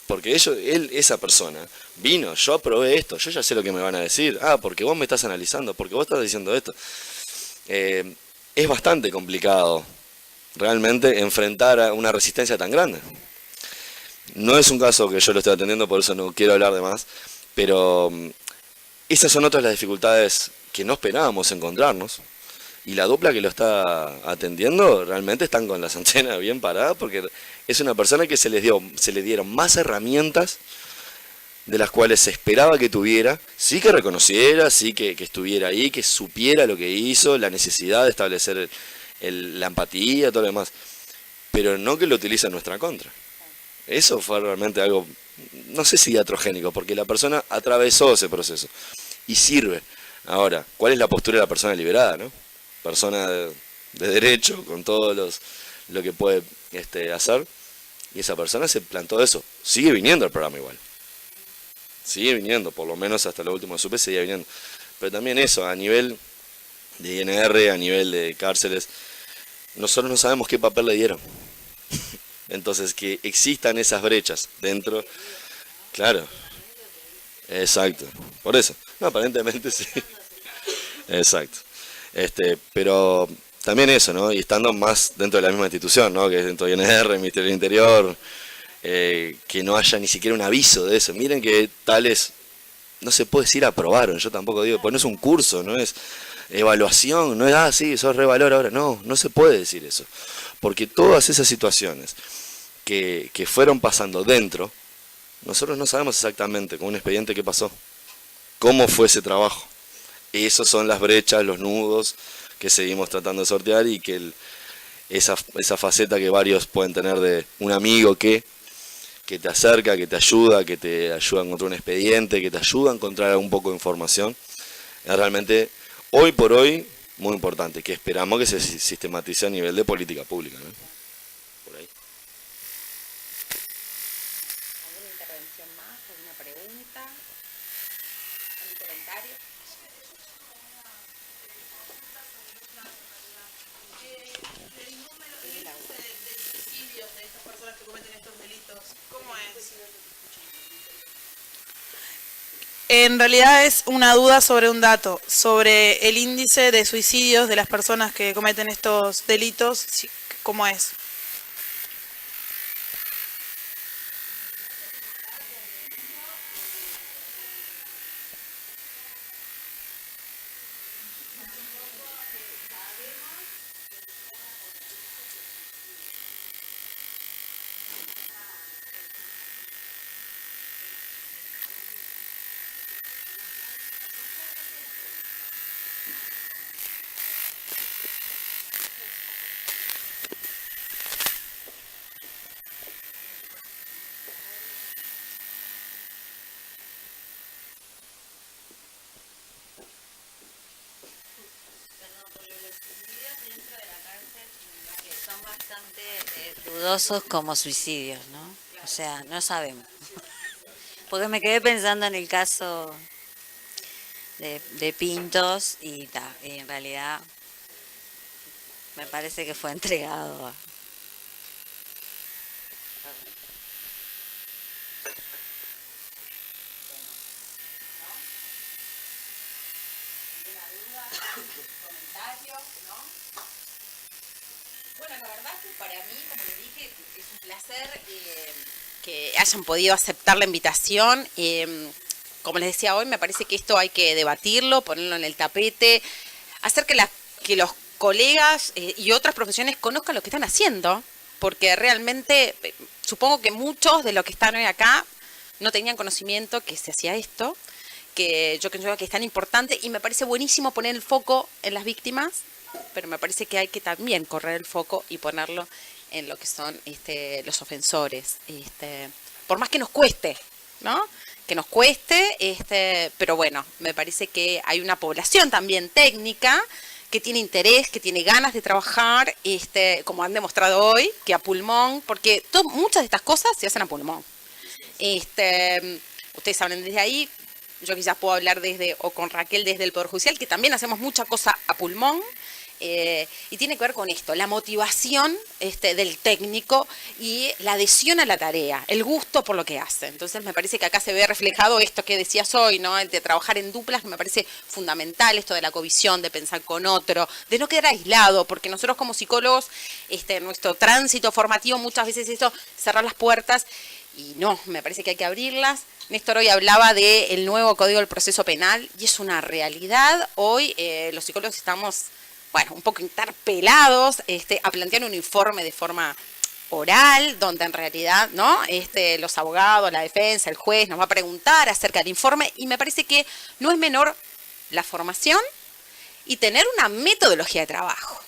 S4: Porque esa persona vino, yo aprobé esto, yo ya sé lo que me van a decir. Porque vos me estás analizando, porque vos estás diciendo esto. Es bastante complicado realmente enfrentar a una resistencia tan grande. No es un caso que yo lo estoy atendiendo, por eso no quiero hablar de más, pero esas son otras las dificultades que no esperábamos encontrarnos. Y la dupla que lo está atendiendo realmente están con las antenas bien paradas, porque es una persona que se le dieron más herramientas de las cuales se esperaba que tuviera, sí que reconociera, sí que estuviera ahí, que supiera lo que hizo, la necesidad de establecer la empatía, todo lo demás, pero no que lo utilice en nuestra contra. Eso fue realmente algo, no sé si iatrogénico, porque la persona atravesó ese proceso y sirve. Ahora, ¿cuál es la postura de la persona liberada, no? Persona de derecho, con todo lo que puede hacer, y esa persona se plantó eso. Sigue viniendo al programa igual. Sigue viniendo, por lo menos hasta lo último que supe, sigue viniendo. Pero también eso, a nivel de INR, a nivel de cárceles, nosotros no sabemos qué papel le dieron. Entonces, que existan esas brechas dentro, claro, exacto, por eso, no, aparentemente sí, exacto, pero también eso, ¿no? Y estando más dentro de la misma institución, ¿no? Que es dentro de INR, Ministerio del Interior, que no haya ni siquiera un aviso de eso. Miren que tales, no se puede decir aprobaron, yo tampoco digo, pues no es un curso, no es evaluación, no es, sí, sos revalor ahora, no se puede decir eso. Porque todas esas situaciones que fueron pasando dentro, nosotros no sabemos exactamente con un expediente qué pasó, cómo fue ese trabajo. Esas son las brechas, los nudos que seguimos tratando de sortear, y que esa faceta que varios pueden tener de un amigo que te acerca, que te ayuda a encontrar un expediente, que te ayuda a encontrar un poco de información, es realmente hoy por hoy muy importante, que esperamos que se sistematice a nivel de política pública, ¿no? Por ahí.
S1: ¿Alguna intervención más? ¿Alguna pregunta? ¿Algún comentario?
S6: El número de suicidios de estas personas que cometen estos delitos, ¿cómo es?
S7: En realidad es una duda sobre un dato, sobre el índice de suicidios de las personas que cometen estos delitos, ¿cómo es?
S3: Son bastante dudosos como suicidios, ¿no? O sea, no sabemos. Porque me quedé pensando en el caso de Pintos y en realidad me parece que fue entregado a...
S1: Bueno, la verdad que para mí, como les dije, es un placer que hayan podido aceptar la invitación. Como les decía hoy, me parece que esto hay que debatirlo, ponerlo en el tapete, hacer que los colegas y otras profesiones conozcan lo que están haciendo, porque realmente supongo que muchos de los que están hoy acá no tenían conocimiento que se hacía esto, que yo creo que es tan importante y me parece buenísimo poner el foco en las víctimas, pero me parece que hay que también correr el foco y ponerlo en lo que son los ofensores, por más que nos cueste, ¿no? Que nos cueste, pero bueno, me parece que hay una población también técnica que tiene interés, que tiene ganas de trabajar, como han demostrado hoy, que a pulmón, porque muchas de estas cosas se hacen a pulmón. Ustedes saben desde ahí, yo quizás puedo hablar o con Raquel desde el Poder Judicial, que también hacemos mucha cosa a pulmón, y tiene que ver con esto, la motivación del técnico y la adhesión a la tarea, el gusto por lo que hace. Entonces me parece que acá se ve reflejado esto que decías hoy, ¿no? El de trabajar en duplas, que me parece fundamental, esto de la covisión, de pensar con otro, de no quedar aislado, porque nosotros como psicólogos, nuestro tránsito formativo muchas veces es esto, cerrar las puertas, y no, me parece que hay que abrirlas. Néstor hoy hablaba del nuevo Código del Proceso Penal, y es una realidad. Hoy los psicólogos estamos, bueno, un poco interpelados a plantear un informe de forma oral, donde en realidad, ¿no? Los abogados, la defensa, el juez nos va a preguntar acerca del informe, y me parece que no es menor la formación y tener una metodología de trabajo.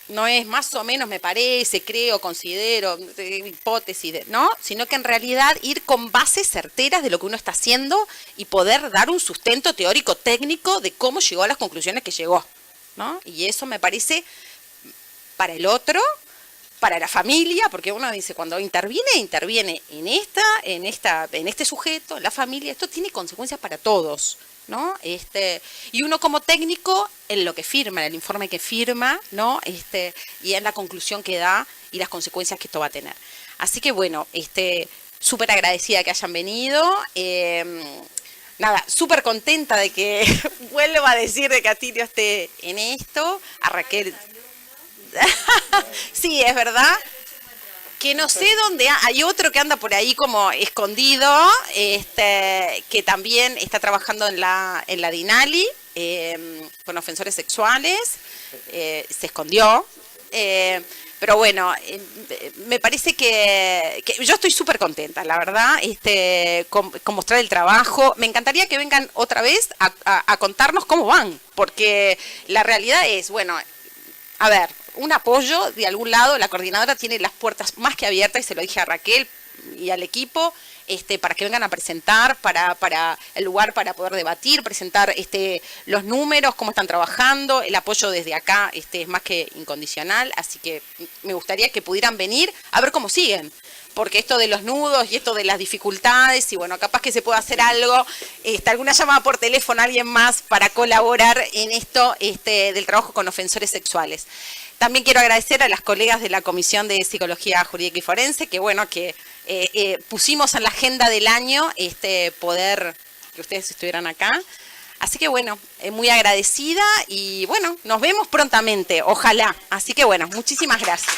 S1: No es más o menos, me parece, creo, considero, hipótesis, ¿no? Sino que en realidad ir con bases certeras de lo que uno está haciendo y poder dar un sustento teórico técnico de cómo llegó a las conclusiones que llegó, ¿no? Y eso me parece para el otro, para la familia, porque uno dice, cuando interviene en este sujeto, en la familia, esto tiene consecuencias para todos, ¿no? Y uno como técnico, en lo que firma, en el informe que firma, ¿no? Y en la conclusión que da y las consecuencias que esto va a tener. Así que bueno, súper agradecida que hayan venido. Nada, súper contenta de que vuelva a decir de que Atilio esté en esto. A Raquel. Sí, es verdad. Que no sé dónde hay otro que anda por ahí como escondido, que también está trabajando en la DINALI con ofensores sexuales, se escondió. Pero bueno, me parece que yo estoy súper contenta, la verdad, con mostrar el trabajo. Me encantaría que vengan otra vez a contarnos cómo van, porque la realidad es, bueno, a ver, un apoyo de algún lado, la coordinadora tiene las puertas más que abiertas, y se lo dije a Raquel y al equipo, para que vengan a presentar, para el lugar para poder debatir, presentar los números, cómo están trabajando, el apoyo desde acá es más que incondicional, así que me gustaría que pudieran venir a ver cómo siguen, porque esto de los nudos y esto de las dificultades, y bueno, capaz que se pueda hacer algo, alguna llamada por teléfono a alguien más para colaborar en esto del trabajo con ofensores sexuales. También quiero agradecer a las colegas de la Comisión de Psicología Jurídica y Forense, que bueno, que pusimos en la agenda del año poder que ustedes estuvieran acá. Así que bueno, muy agradecida y bueno, nos vemos prontamente, ojalá. Así que bueno, muchísimas gracias.